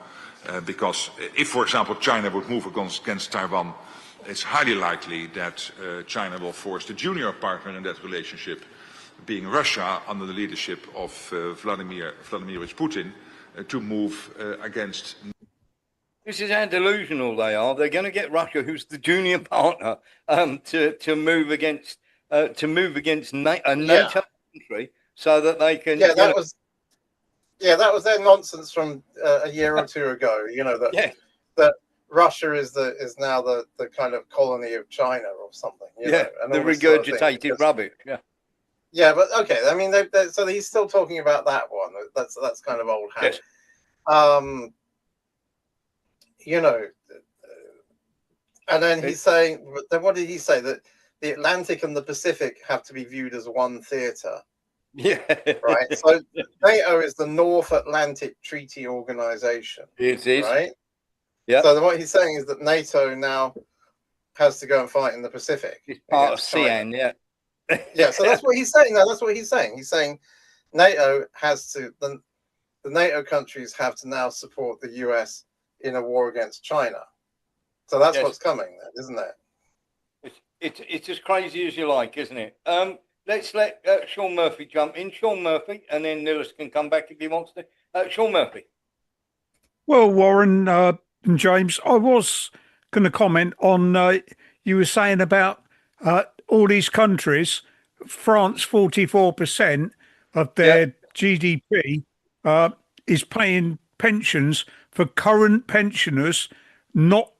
Speaker 17: Because if, for example, China would move against Taiwan, it's highly likely that China will force the junior partner in that relationship, being Russia, under the leadership of Vladimir Putin, to move against.
Speaker 1: This is how delusional they are. They're going to get Russia, who's the junior partner, to move against a NATO country, so that they can.
Speaker 2: Yeah, that was their nonsense from a year or two ago. That Russia is now the kind of colony of China or something.
Speaker 1: The regurgitated rubbish. Yeah.
Speaker 2: Yeah, but okay. I mean, so he's still talking about that one. That's kind of old hat. Yes. And then he's saying. Then what did he say? That the Atlantic and the Pacific have to be viewed as one theater.
Speaker 1: Yeah.
Speaker 2: Right. So NATO is the North Atlantic Treaty Organization.
Speaker 1: It is.
Speaker 2: Right.
Speaker 1: Yeah.
Speaker 2: So what he's saying is that NATO now has to go and fight in the Pacific.
Speaker 1: It's part of
Speaker 2: against China.
Speaker 1: CN, yeah.
Speaker 2: Yeah. So that's what he's saying. No, that's what he's saying. He's saying NATO has to, the NATO countries have to now support the US in a war against China. So that's
Speaker 1: Yes.
Speaker 2: what's coming then, isn't it?
Speaker 1: It's as crazy as you like, isn't it? Let's let Sean Murphy jump in. Sean Murphy, and then Nicholas can come back if he wants to. Sean Murphy.
Speaker 18: Well, Warren and James, I was going to comment on you were saying about all these countries. France, 44% of their GDP is paying pensions for current pensioners, not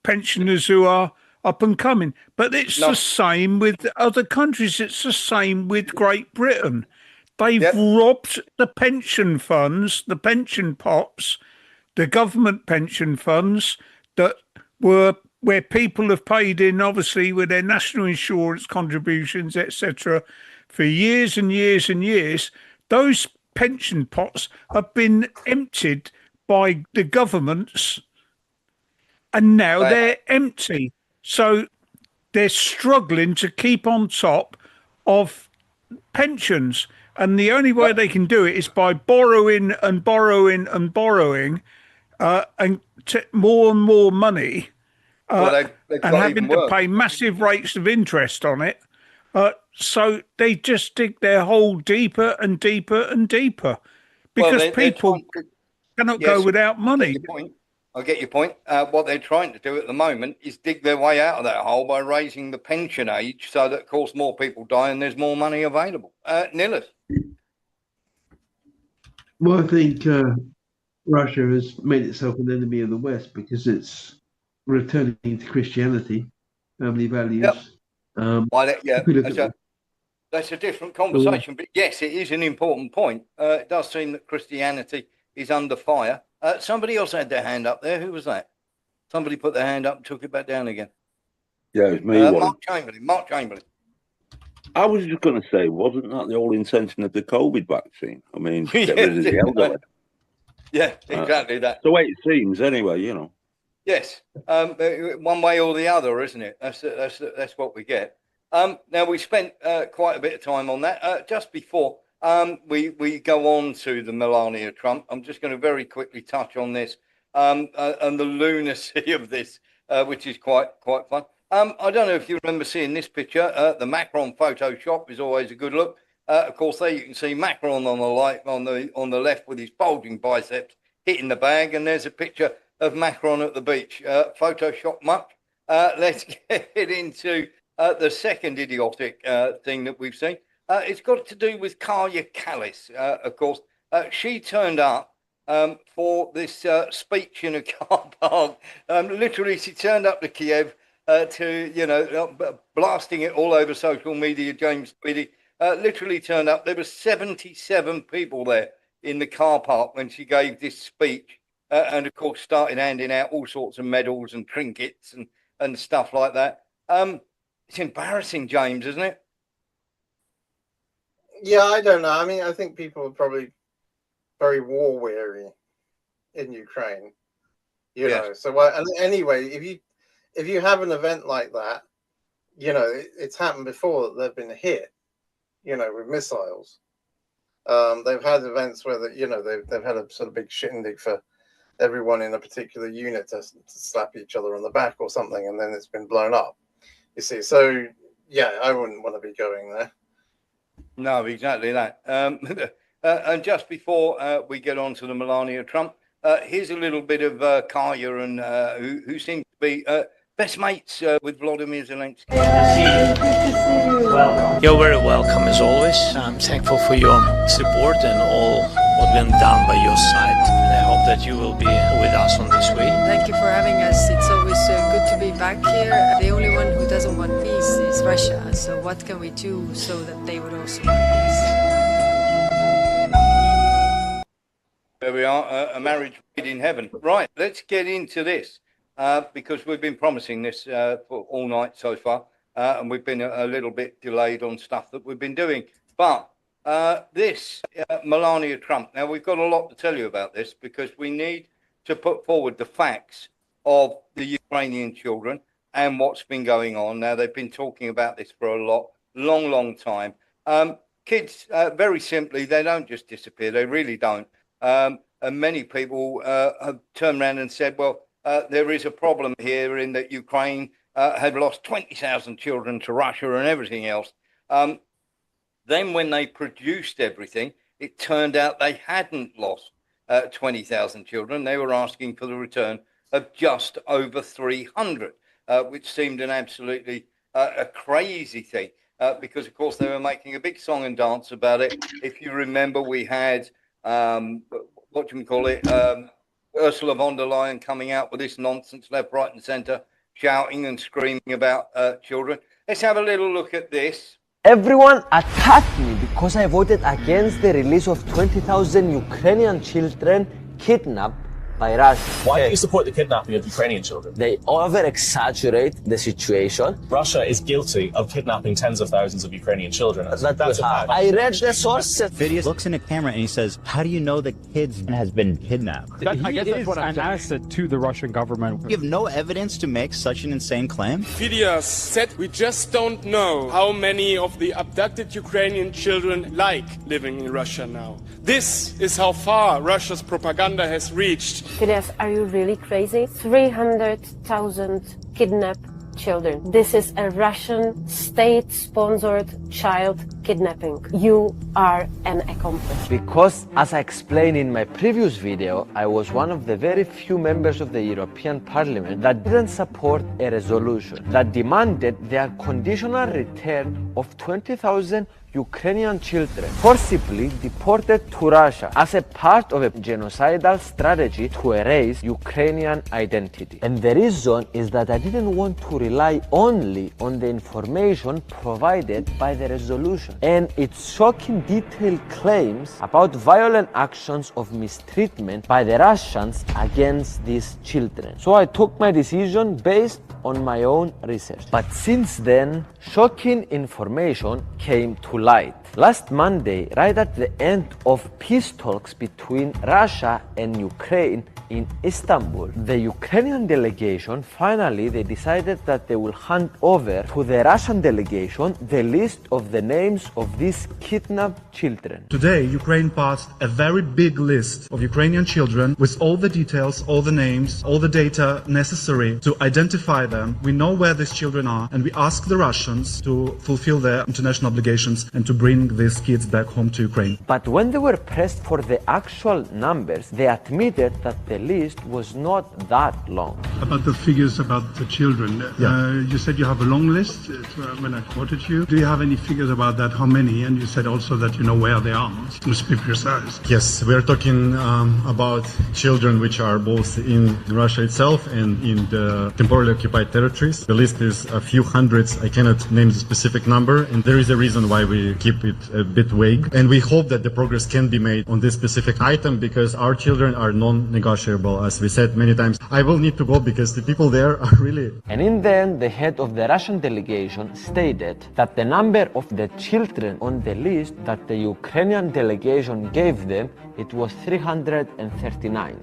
Speaker 18: pensioners who are up and coming. But it's the same with other countries. It's the same with Great Britain. They've robbed the pension funds, the pension pots, the government pension funds that were where people have paid in, obviously, with their national insurance contributions, etc., for years and years and years. Those pension pots have been emptied by the governments, and now they're empty. So they're struggling to keep on top of pensions. And the only way they can do it is by borrowing and borrowing and borrowing and more and more money. And having to pay massive rates of interest on it. So they just dig their hole deeper and deeper and deeper because people cannot go without money.
Speaker 1: I get your point. What they're trying to do at the moment is dig their way out of that hole by raising the pension age so that, of course, more people die and there's more money available. Nicholas?
Speaker 9: Well, I think Russia has made itself an enemy of the West because it's returning to Christianity, family values.
Speaker 1: That's a different conversation. But yes, it is an important point. It does seem that Christianity is under fire. Somebody else had their hand up there. Who was that? Somebody put their hand up and took it back down again.
Speaker 19: Yeah, it was me.
Speaker 1: Mark Chamberlain.
Speaker 19: I was just going to say, wasn't that the whole intention of the COVID vaccine? I mean, get rid of the elderly.
Speaker 1: Yeah, exactly that.
Speaker 19: The way it seems, anyway, you know.
Speaker 1: Yes, one way or the other, isn't it? That's what we get. Now we spent quite a bit of time on that. Just before we go on to the Melania Trump, I'm just going to very quickly touch on this and the lunacy of this, which is quite fun. I don't know if you remember seeing this picture. The Macron Photoshop is always a good look. Of course, there you can see Macron on the left with his bulging biceps hitting the bag, and there's a picture of Macron at the beach. Photoshop much? Let's get into the second idiotic thing that we've seen. It's got to do with Kaya Kallis, of course. She turned up for this speech in a car park. Literally, she turned up to Kiev to, blasting it all over social media. James Tweedy literally turned up. There were 77 people there in the car park when she gave this speech. And of course, started handing out all sorts of medals and trinkets and stuff like that. It's embarrassing, James, isn't it?
Speaker 2: Yeah, I don't know. I mean, I think people are probably very war weary in Ukraine. You know, so anyway, if you have an event like that, it's happened before that they've been hit, with missiles. They've had events where they've had a sort of big shindig for everyone in a particular unit to slap each other on the back or something, and then it's been blown up. You see, so yeah, I wouldn't want to be going there.
Speaker 1: No, exactly that. And just before we get on to the Melania Trump, here's a little bit of Kaya and who seems to be best mates with Vladimir Zelensky.
Speaker 20: Welcome. You're very welcome as always. I'm thankful for your support and all what's been done by your side. And I hope that you will be with us on this way.
Speaker 21: Thank you for having us. It's always good to be back here. The only one who doesn't want peace is Russia. So what can we do so that they would also want peace?
Speaker 1: There we are, a marriage made in heaven. Right, let's get into this because we've been promising this for all night so far. And we've been a little bit delayed on stuff that we've been doing. But Melania Trump. Now, we've got a lot to tell you about this because we need to put forward the facts of the Ukrainian children and what's been going on. Now, they've been talking about this for a long time. Kids, very simply, they don't just disappear. They really don't. And many people have turned around and said, well, there is a problem here in that Ukraine had lost 20,000 children to Russia and everything else. Then when they produced everything, it turned out they hadn't lost 20,000 children. They were asking for the return of just over 300, which seemed an absolutely a crazy thing because, of course, they were making a big song and dance about it. If you remember, we had, Ursula von der Leyen coming out with this nonsense left, right and centre, shouting and screaming about children. Let's have a little look at this.
Speaker 3: Everyone attacked me because I voted against the release of 20,000 Ukrainian children kidnapped by Russia.
Speaker 22: Why do you support the kidnapping of Ukrainian children?
Speaker 3: They over-exaggerate the situation.
Speaker 22: Russia is guilty of kidnapping tens of thousands of Ukrainian children. That's a fact.
Speaker 3: I read the sources.
Speaker 23: Video looks in a camera and he says, how do you know the kid has been kidnapped?
Speaker 24: I guess that's what an asset to the Russian government.
Speaker 23: You have no evidence to make such an insane claim?
Speaker 25: Fidias said, we just don't know how many of the abducted Ukrainian children like living in Russia now. This is how far Russia's propaganda has reached.
Speaker 26: Fidias, are you really crazy? 300,000 kidnapped children. This is a Russian state-sponsored child kidnapping. You are an accomplice.
Speaker 3: Because, as I explained in my previous video, I was one of the very few members of the European Parliament that didn't support a resolution that demanded the unconditional return of 20,000 Ukrainian children forcibly deported to Russia as a part of a genocidal strategy to erase Ukrainian identity. And the reason is that I didn't want to rely only on the information provided by the resolution and its shocking detailed claims about violent actions of mistreatment by the Russians against these children. So I took my decision based on my own research. But since then, shocking information came to light. Last Monday, right at the end of peace talks between Russia and Ukraine in Istanbul, the Ukrainian delegation finally they decided that they will hand over to the Russian delegation the list of the names of these kidnapped children.
Speaker 27: Today, Ukraine passed a very big list of Ukrainian children with all the details, all the names, all the data necessary to identify them. We know where these children are, and we ask the Russians to fulfill their international obligations and to bring these kids back home to Ukraine.
Speaker 3: But when they were pressed for the actual numbers, they admitted that the list was not that long.
Speaker 27: About the figures about the children, you said you have a long list when I quoted you. Do you have any figures about that? How many? And you said also that you know where they are, to speak precise.
Speaker 28: Yes, we are talking about children which are both in Russia itself and in the temporarily occupied territories. The list is a few hundreds. I cannot name the specific number, and there is a reason why we keep it a bit vague. And we hope that the progress can be made on this specific item because our children are non-negotiable, as we said many times. I will need to go because the people there are really...
Speaker 3: And in the end, the head of the Russian delegation stated that the number of the children on the list that the Ukrainian delegation gave them, it was 339.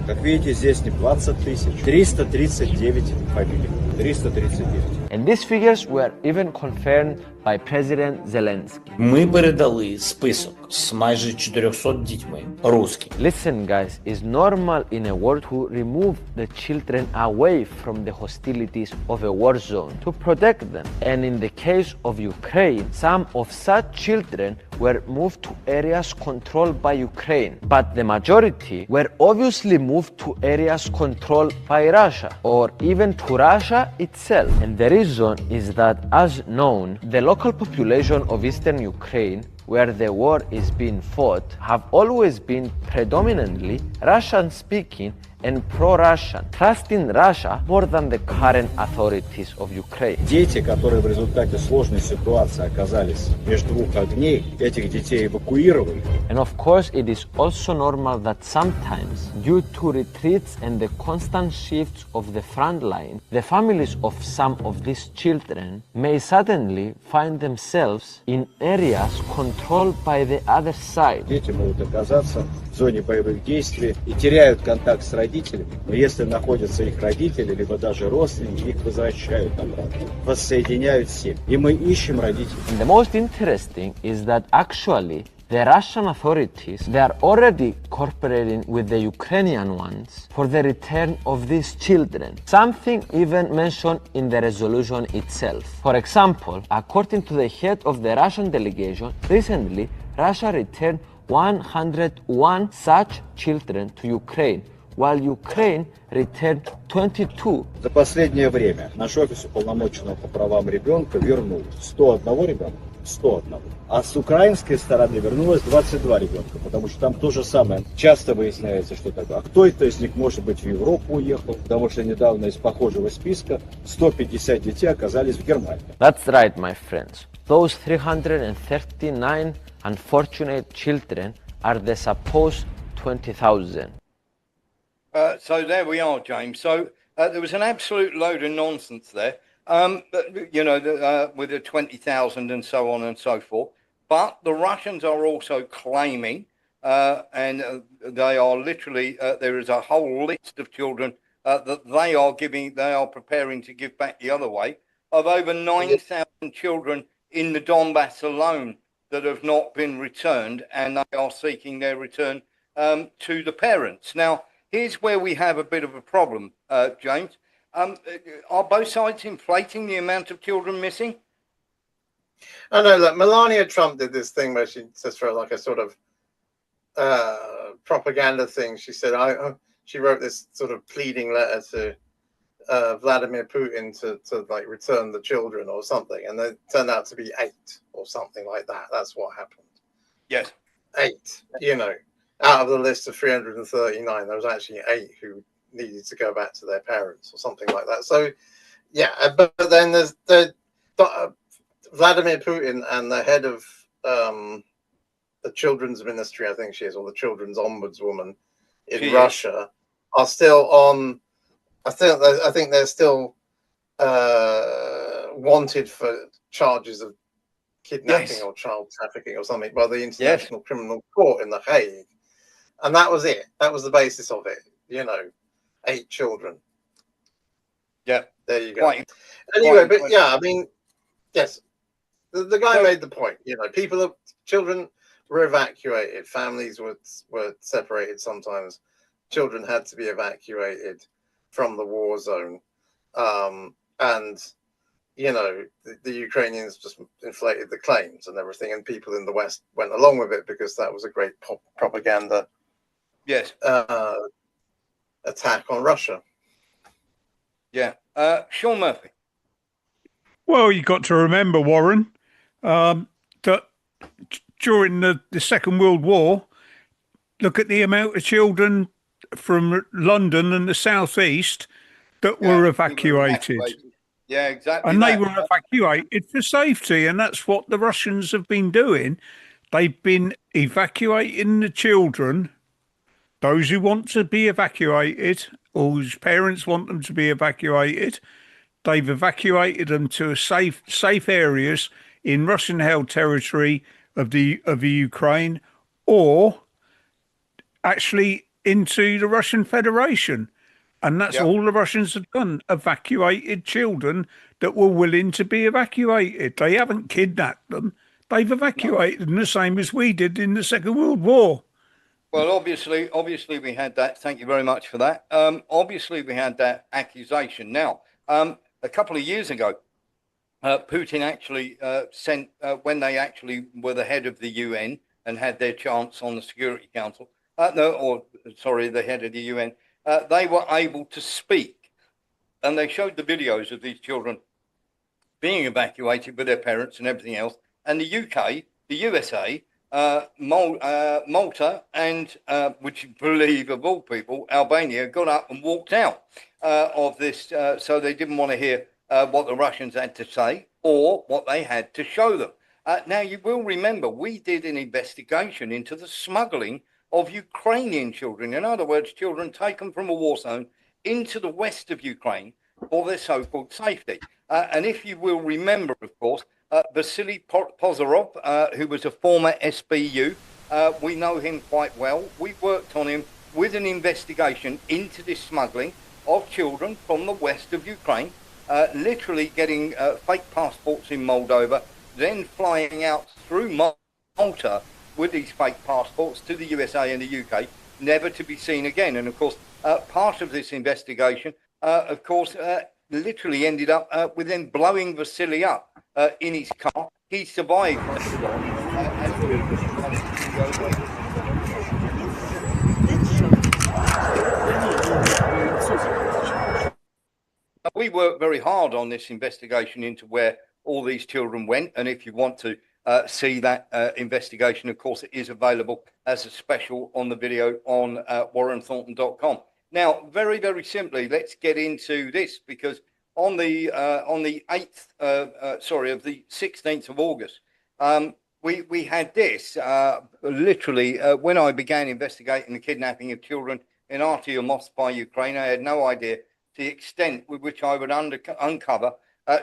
Speaker 23: Как видите, здесь не 20 тысяч, 339 фамилий. 339.
Speaker 3: And these figures were even confirmed by President Zelensky.
Speaker 20: Ми передали список з майже 400 дітьми русські.
Speaker 3: Listen, guys, it's normal in a war to remove the children away from the hostilities of a war zone to protect them. And in the case of Ukraine, some of such children were moved to areas controlled by Ukraine, but the majority were obviously moved to areas controlled by Russia or even to Russia itself. And the reason is that, as known, the local population of eastern Ukraine, where the war is being fought, have always been predominantly Russian-speaking and pro-Russian, trusting Russia more than the current authorities of Ukraine.
Speaker 23: Дети, которые в результате сложной ситуации оказались между двух огней, этих детей эвакуировали.
Speaker 3: And of course, it is also normal that sometimes, due to retreats and the constant shifts of the front line, the families of some of these children may suddenly find themselves in areas controlled by the other side.
Speaker 23: Дети могут оказаться в зоне боевых действий и теряют контакт с родителями. Но если находятся их родители, либо даже родственники, их возвращают обратно, воссоединяют семьи. И мы ищем родителей.
Speaker 3: And the most interesting is that actually the Russian authorities, they are already cooperating with the Ukrainian ones for the return of these children. Something even mentioned in the resolution itself. For example, according to the head of the Russian delegation, recently Russia returned 101 such children to Ukraine, while Ukraine returned 22.
Speaker 23: За последнее время наш офис уполномоченного по правам ребенка вернул 101 ребенка. 101. А с украинской стороны вернулось 22 ребенка, потому что там то же самое. Часто выясняется, что такое. А кто-то из них, может быть, в Европу уехал, потому что недавно из похожего списка 150 детей оказались в Германии.
Speaker 3: That's right, my friends. Those 339 unfortunate children are the supposed 20,000.
Speaker 1: So there we are, James. So there was an absolute load of nonsense there. You know, with the 20,000 and so on and so forth. But the Russians are also claiming, and they are literally, there is a whole list of children that they are preparing to give back the other way, of over 9,000 children in the Donbass alone that have not been returned, and they are seeking their return to the parents. Now, here's where we have a bit of a problem, James. Are both sides inflating the amount of children missing?
Speaker 2: I know that Melania Trump did this thing where she just wrote like a sort of propaganda thing. She said, she wrote this sort of pleading letter to Vladimir Putin to like return the children or something. And they turned out to be 8 or something like that. That's what happened.
Speaker 1: Yes. 8,
Speaker 2: you know, out of the list of 339, there was actually 8 who needed to go back to their parents or something like that. So yeah, but then there's the Vladimir Putin and the head of the children's ministry, I think she is, or the children's ombudswoman in Russia, are still on. I think they're still wanted for charges of kidnapping or child trafficking or something by the International Criminal Court in The Hague, and that was it. That was the basis of it. You know. 8 children.
Speaker 1: Yeah.
Speaker 2: There you go. Anyway, but yeah, I mean, yes, the guy made the point. You know, children were evacuated. Families were separated sometimes. Children had to be evacuated from the war zone. And, you know, the Ukrainians just inflated the claims and everything. And people in the West went along with it because that was a great propaganda.
Speaker 1: Yes.
Speaker 2: Attack on Russia.
Speaker 1: Yeah. Sean Murphy.
Speaker 18: Well, you got to remember, Warren, that during the Second World War, look at the amount of children from London and the southeast that were evacuated.
Speaker 1: Yeah, exactly.
Speaker 18: And they were evacuated for safety, and that's what the Russians have been doing. They've been evacuating the children, those who want to be evacuated, or whose parents want them to be evacuated. They've evacuated them to safe areas in Russian-held territory of the Ukraine, or actually into the Russian Federation. And that's all the Russians have done, evacuated children that were willing to be evacuated. They haven't kidnapped them. They've evacuated them the same as we did in the Second World War.
Speaker 1: Well, obviously we had that. Thank you very much for that. Obviously we had that accusation. Now, a couple of years ago, Putin actually sent, when they actually were the head of the UN and had their chance on the Security Council, the head of the UN, they were able to speak. And they showed the videos of these children being evacuated with their parents and everything else. And the UK, the USA, Malta and, would you believe, of all people, Albania got up and walked out of this. So they didn't want to hear what the Russians had to say or what they had to show them. Now, you will remember we did an investigation into the smuggling of Ukrainian children. In other words, children taken from a war zone into the west of Ukraine for their so-called safety. And if you will remember, of course, Vasily Pozorov, who was a former SBU, we know him quite well. We worked on him with an investigation into this smuggling of children from the west of Ukraine, literally getting fake passports in Moldova, then flying out through Malta with these fake passports to the USA and the UK, never to be seen again. And of course, part of this investigation, of course, literally ended up with them blowing Vasily up in his car. He survived. We worked very hard on this investigation into where all these children went, and if you want to see that investigation, of course, it is available as a special on the video on warrenthornton.com. Now, very, very simply, let's get into this, because on the 16th of August, we had this literally when I began investigating the kidnapping of children in Artyomov by Ukraine. I had no idea the extent with which I would uncover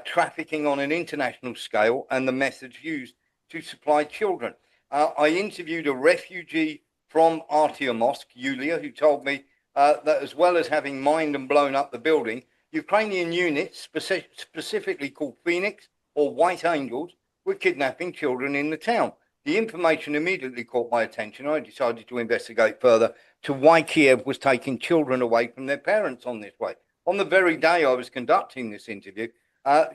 Speaker 1: trafficking on an international scale and the methods used to supply children. I interviewed a refugee from Artyomov, Yulia, who told me that as well as having mined and blown up the building, Ukrainian units, specifically called Phoenix or White Angels, were kidnapping children in the town. The information immediately caught my attention. I decided to investigate further to why Kiev was taking children away from their parents on this way. On the very day I was conducting this interview,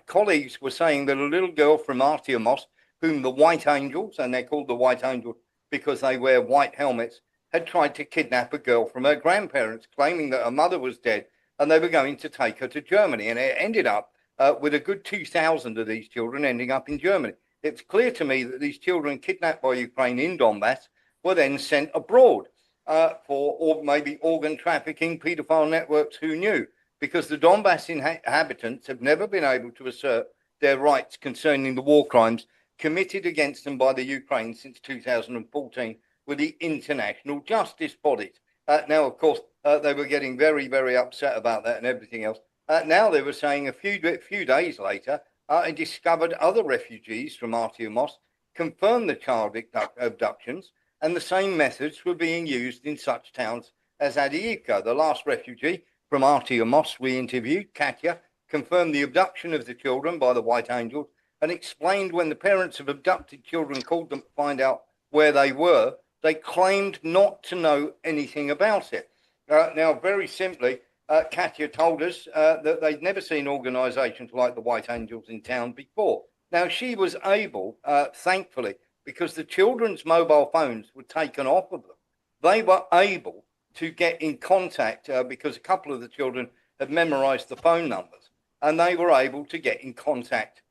Speaker 1: colleagues were saying that a little girl from Artyomov, whom the White Angels, and they're called the White Angels because they wear white helmets, had tried to kidnap a girl from her grandparents, claiming that her mother was dead and they were going to take her to Germany. And it ended up with a good 2,000 of these children ending up in Germany. It's clear to me that these children kidnapped by Ukraine in Donbass were then sent abroad for or maybe organ trafficking, paedophile networks, who knew? Because the Donbass inhabitants have never been able to assert their rights concerning the war crimes committed against them by the Ukraine since 2014 with the international justice bodies. Now, of course, they were getting very, very upset about that and everything else. Now they were saying a few days later, I discovered other refugees from Artyomov confirmed the child abductions, and the same methods were being used in such towns as Adiyivka. The last refugee from Artyomov we interviewed, Katya, confirmed the abduction of the children by the White Angels and explained when the parents of abducted children called them to find out where they were, they claimed not to know anything about it. Now, very simply, Katya told us that they'd never seen organisations like the White Angels in town before. Now, she was able, thankfully, because the children's mobile phones were taken off of them, they were able to get in contact because a couple of the children had memorised the phone numbers, and they were able to get in contact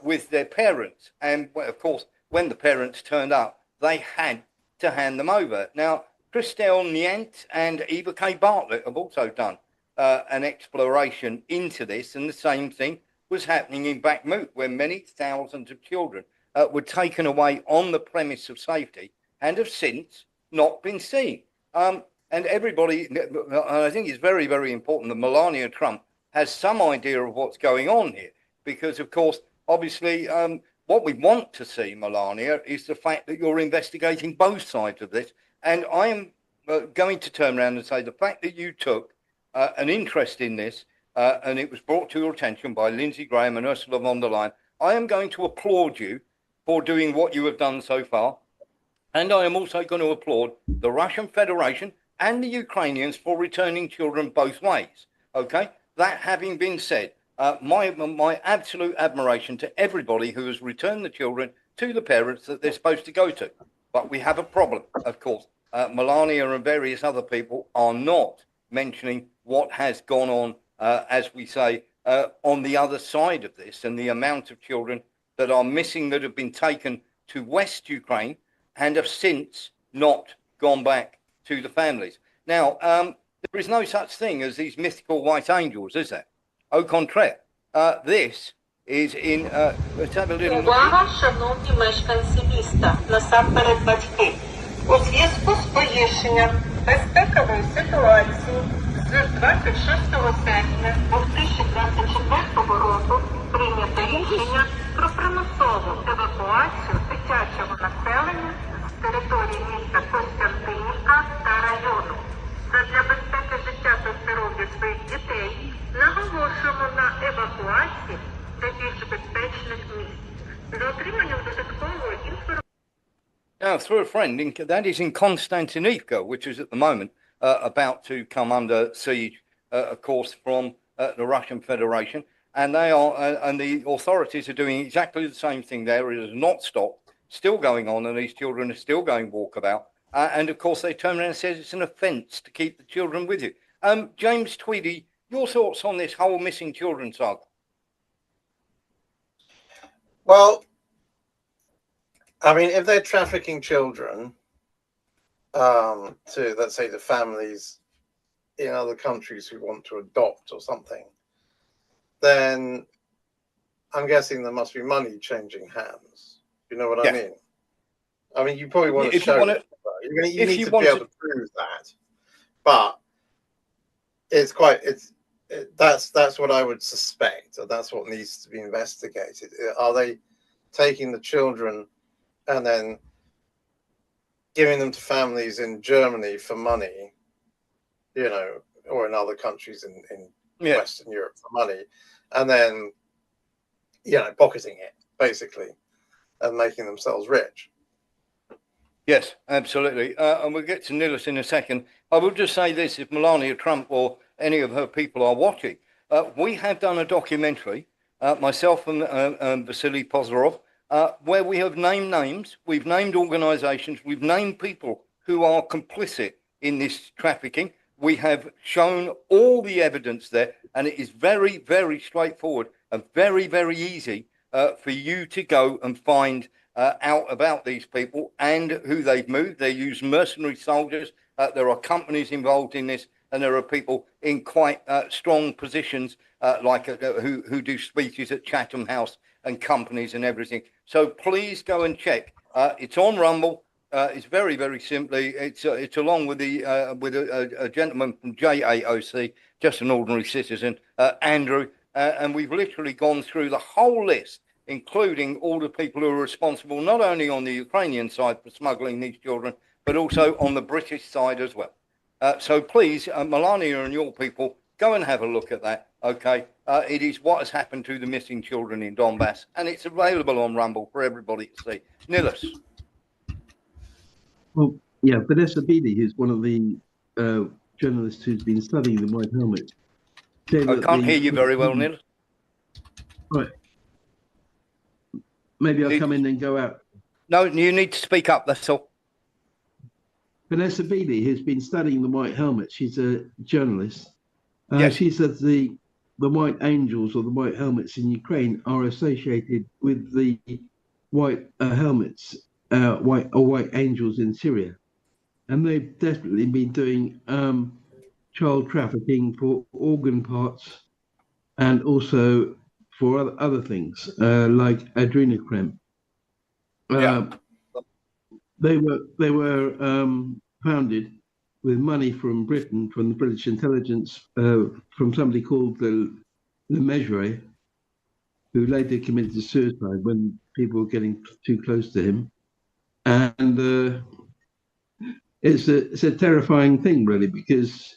Speaker 1: with their parents. And, well, of course, when the parents turned up, they had to hand them over. Now, Christelle Nient and Eva K. Bartlett have also done an exploration into this, and the same thing was happening in Bakhmut, where many thousands of children were taken away on the premise of safety and have since not been seen. And everybody, I think it's very, very important that Melania Trump has some idea of what's going on here, because, of course, obviously, what we want to see, Melania, is the fact that you're investigating both sides of this. And I am going to turn around and say the fact that you took an interest in this and it was brought to your attention by Lindsey Graham and Ursula von der Leyen, I am going to applaud you for doing what you have done so far. And I am also going to applaud the Russian Federation and the Ukrainians for returning children both ways. Okay? That having been said, my absolute admiration to everybody who has returned the children to the parents that they're supposed to go to. But we have a problem, of course. Melania and various other people are not mentioning what has gone on, as we say, on the other side of this, and the amount of children that are missing that have been taken to West Ukraine and have since not gone back to the families. Now, there is no such thing as these mythical white angels, is there? Au contraire. This is in, let's have a little look.
Speaker 4: Увага, шановні мешканці міста, насамперед батьки. У зв'язку з погіршенням безпекової ситуації з 26 серпня 2024 року прийнято рішення про примусову евакуацію дитячого населення з території міста Костянтинівка та району. Задля безпеки життя та здоров'я своїх дітей наголошуємо на евакуації до більш безпечних місць. За отриманням додаткової інформації.
Speaker 1: Now, through a friend, that is in Constantinople, which is at the moment about to come under siege, of course, from the Russian Federation. And they are, and the authorities are doing exactly the same thing there. It has not stopped, still going on, and these children are still going walkabout. And of course, they turn around and say it's an offence to keep the children with you. James Tweedy, your thoughts on this whole missing children saga?
Speaker 2: Well, I mean, if they're trafficking children to, let's say, the families in other countries who want to adopt or something, then I'm guessing there must be money changing hands. You know what I mean? I mean, you probably want to show it. You need to be able to prove that. But it's quite, that's what I would suspect. That's what needs to be investigated. Are they taking the children and then giving them to families in Germany for money, you know, or in other countries in Western Europe for money, and then, you know, pocketing it, basically, and making themselves rich?
Speaker 1: Yes, absolutely. And we'll get to Nilis in a second. I will just say this, if Melania Trump or any of her people are watching, we have done a documentary, myself and Vasily Pozorov, where we have named names, we've named organizations, we've named people who are complicit in this trafficking. We have shown all the evidence there, and it is very, very straightforward and very, very easy for you to go and find out about these people and who they've moved. They use mercenary soldiers. There are companies involved in this, and there are people in quite strong positions who do speeches at Chatham House and companies and everything. So please go and check. It's on Rumble. It's very, very simply. It's along with a gentleman from JAOC, just an ordinary citizen, Andrew, and we've literally gone through the whole list, including all the people who are responsible, not only on the Ukrainian side for smuggling these children, but also on the British side as well. So please, Melania and your people, go and have a look at that. Okay, it is what has happened to the missing children in Donbass, and it's available on Rumble for everybody to see. Nilis.
Speaker 9: Well, yeah, Vanessa Beattie, who's one of the journalists who's been studying the White Helmet.
Speaker 1: I can't hear you very well, Nilis.
Speaker 9: Right. Maybe I'll come in and go out.
Speaker 1: No, you need to speak up, that's all.
Speaker 9: Vanessa Beattie, who's been studying the White Helmet, she's a journalist.
Speaker 1: Yes.
Speaker 9: She says the White Angels or the White Helmets in Ukraine are associated with the White Helmets, White Angels in Syria. And they've definitely been doing child trafficking for organ parts and also for other things like adrenochrome. They were founded with money from Britain, from the British intelligence, from somebody called Le Mesurier, who later committed suicide when people were getting too close to him. And it's a terrifying thing, really, because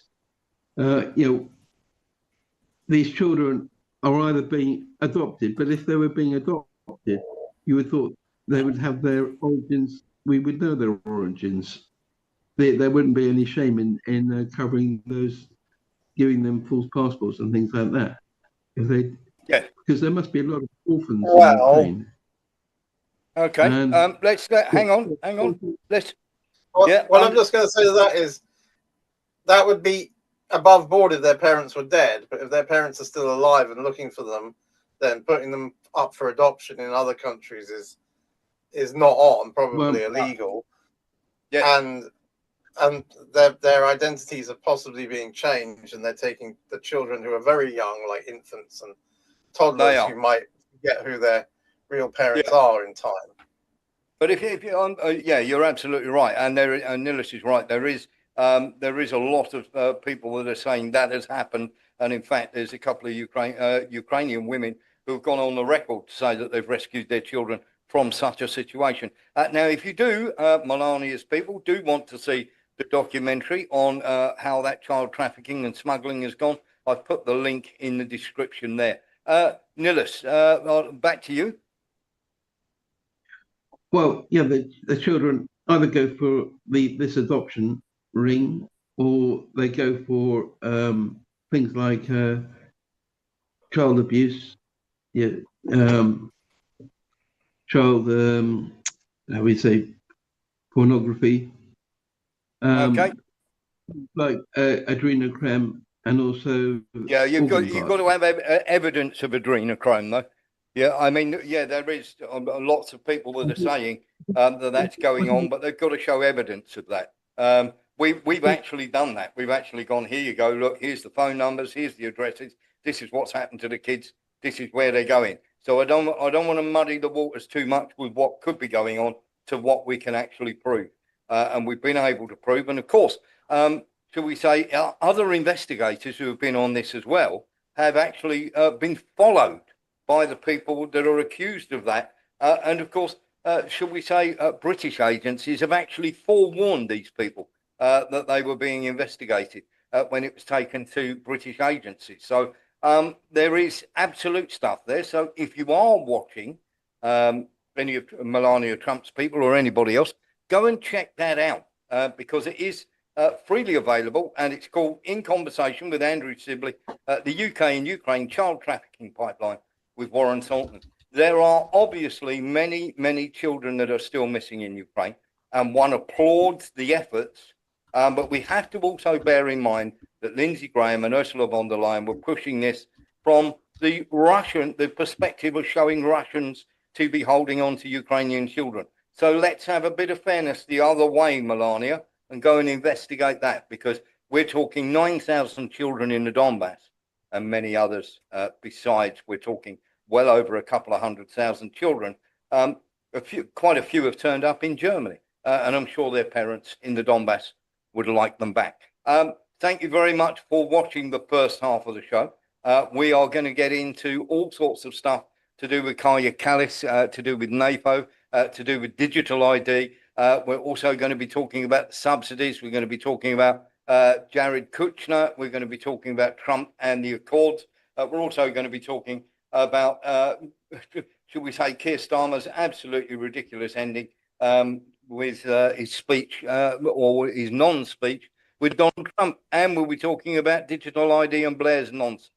Speaker 9: these children are either being adopted, but if they were being adopted, you would thought they would have their origins. We would know their origins. There wouldn't be any shame in covering those, giving them false passports and things like that. If they, because there must be a lot of orphans in Ukraine.
Speaker 1: Okay, let's hang on. Let's.
Speaker 2: What I'm just going to say to that is that would be above board if their parents were dead, but if their parents are still alive and looking for them, then putting them up for adoption in other countries is is not on, probably illegal, and their identities are possibly being changed, and they're taking the children who are very young, like infants and toddlers, who might forget who their real parents are in time.
Speaker 1: But if you yeah, you're absolutely right, and Nilis is right. There is a lot of people that are saying that has happened, and in fact, there's a couple of Ukrainian women who have gone on the record to say that they've rescued their children from such a situation. Now, if you do, Melania's people do want to see the documentary on how that child trafficking and smuggling has gone, I've put the link in the description there. Nilis, back to you.
Speaker 9: Well, yeah, the children either go for this adoption ring, or they go for things like child abuse, child, how we say, pornography, like adrenochrome, and also
Speaker 1: you've got to have evidence of adrenochrome, though. Yeah, I mean, there is lots of people that are saying that that's going on, but they've got to show evidence of that. We've actually done that. We've actually gone, here you go, look, here's the phone numbers, here's the addresses, this is what's happened to the kids, this is where they're going. So I don't want to muddy the waters too much with what could be going on to what we can actually prove. And we've been able to prove. And of course, shall we say, other investigators who have been on this as well have actually been followed by the people that are accused of that. And of course, shall we say, British agencies have actually forewarned these people that they were being investigated when it was taken to British agencies. So there is absolute stuff there. So if you are watching any of Melania Trump's people or anybody else, go and check that out because it is freely available, and it's called In Conversation with Andrew Sibley, the UK and Ukraine Child Trafficking Pipeline with Warren Thornton. There are obviously many, many children that are still missing in Ukraine, and one applauds the efforts, but we have to also bear in mind that Lindsey Graham and Ursula von der Leyen were pushing this from the perspective of showing Russians to be holding on to Ukrainian children. So let's have a bit of fairness the other way, Melania, and go and investigate that, because we're talking 9,000 children in the Donbass and many others besides. We're talking well over a couple of 100,000 children. Quite a few have turned up in Germany, and I'm sure their parents in the Donbass would like them back. Thank you very much for watching the first half of the show. We are going to get into all sorts of stuff to do with Kaya Kallis, to do with NAFO, to do with digital ID. We're also going to be talking about subsidies. We're going to be talking about Jared Kushner. We're going to be talking about Trump and the Accords. We're also going to be talking about, should we say, Keir Starmer's absolutely ridiculous ending with his speech or his non-speech with Donald Trump. And we'll be talking about digital ID and Blair's nonsense.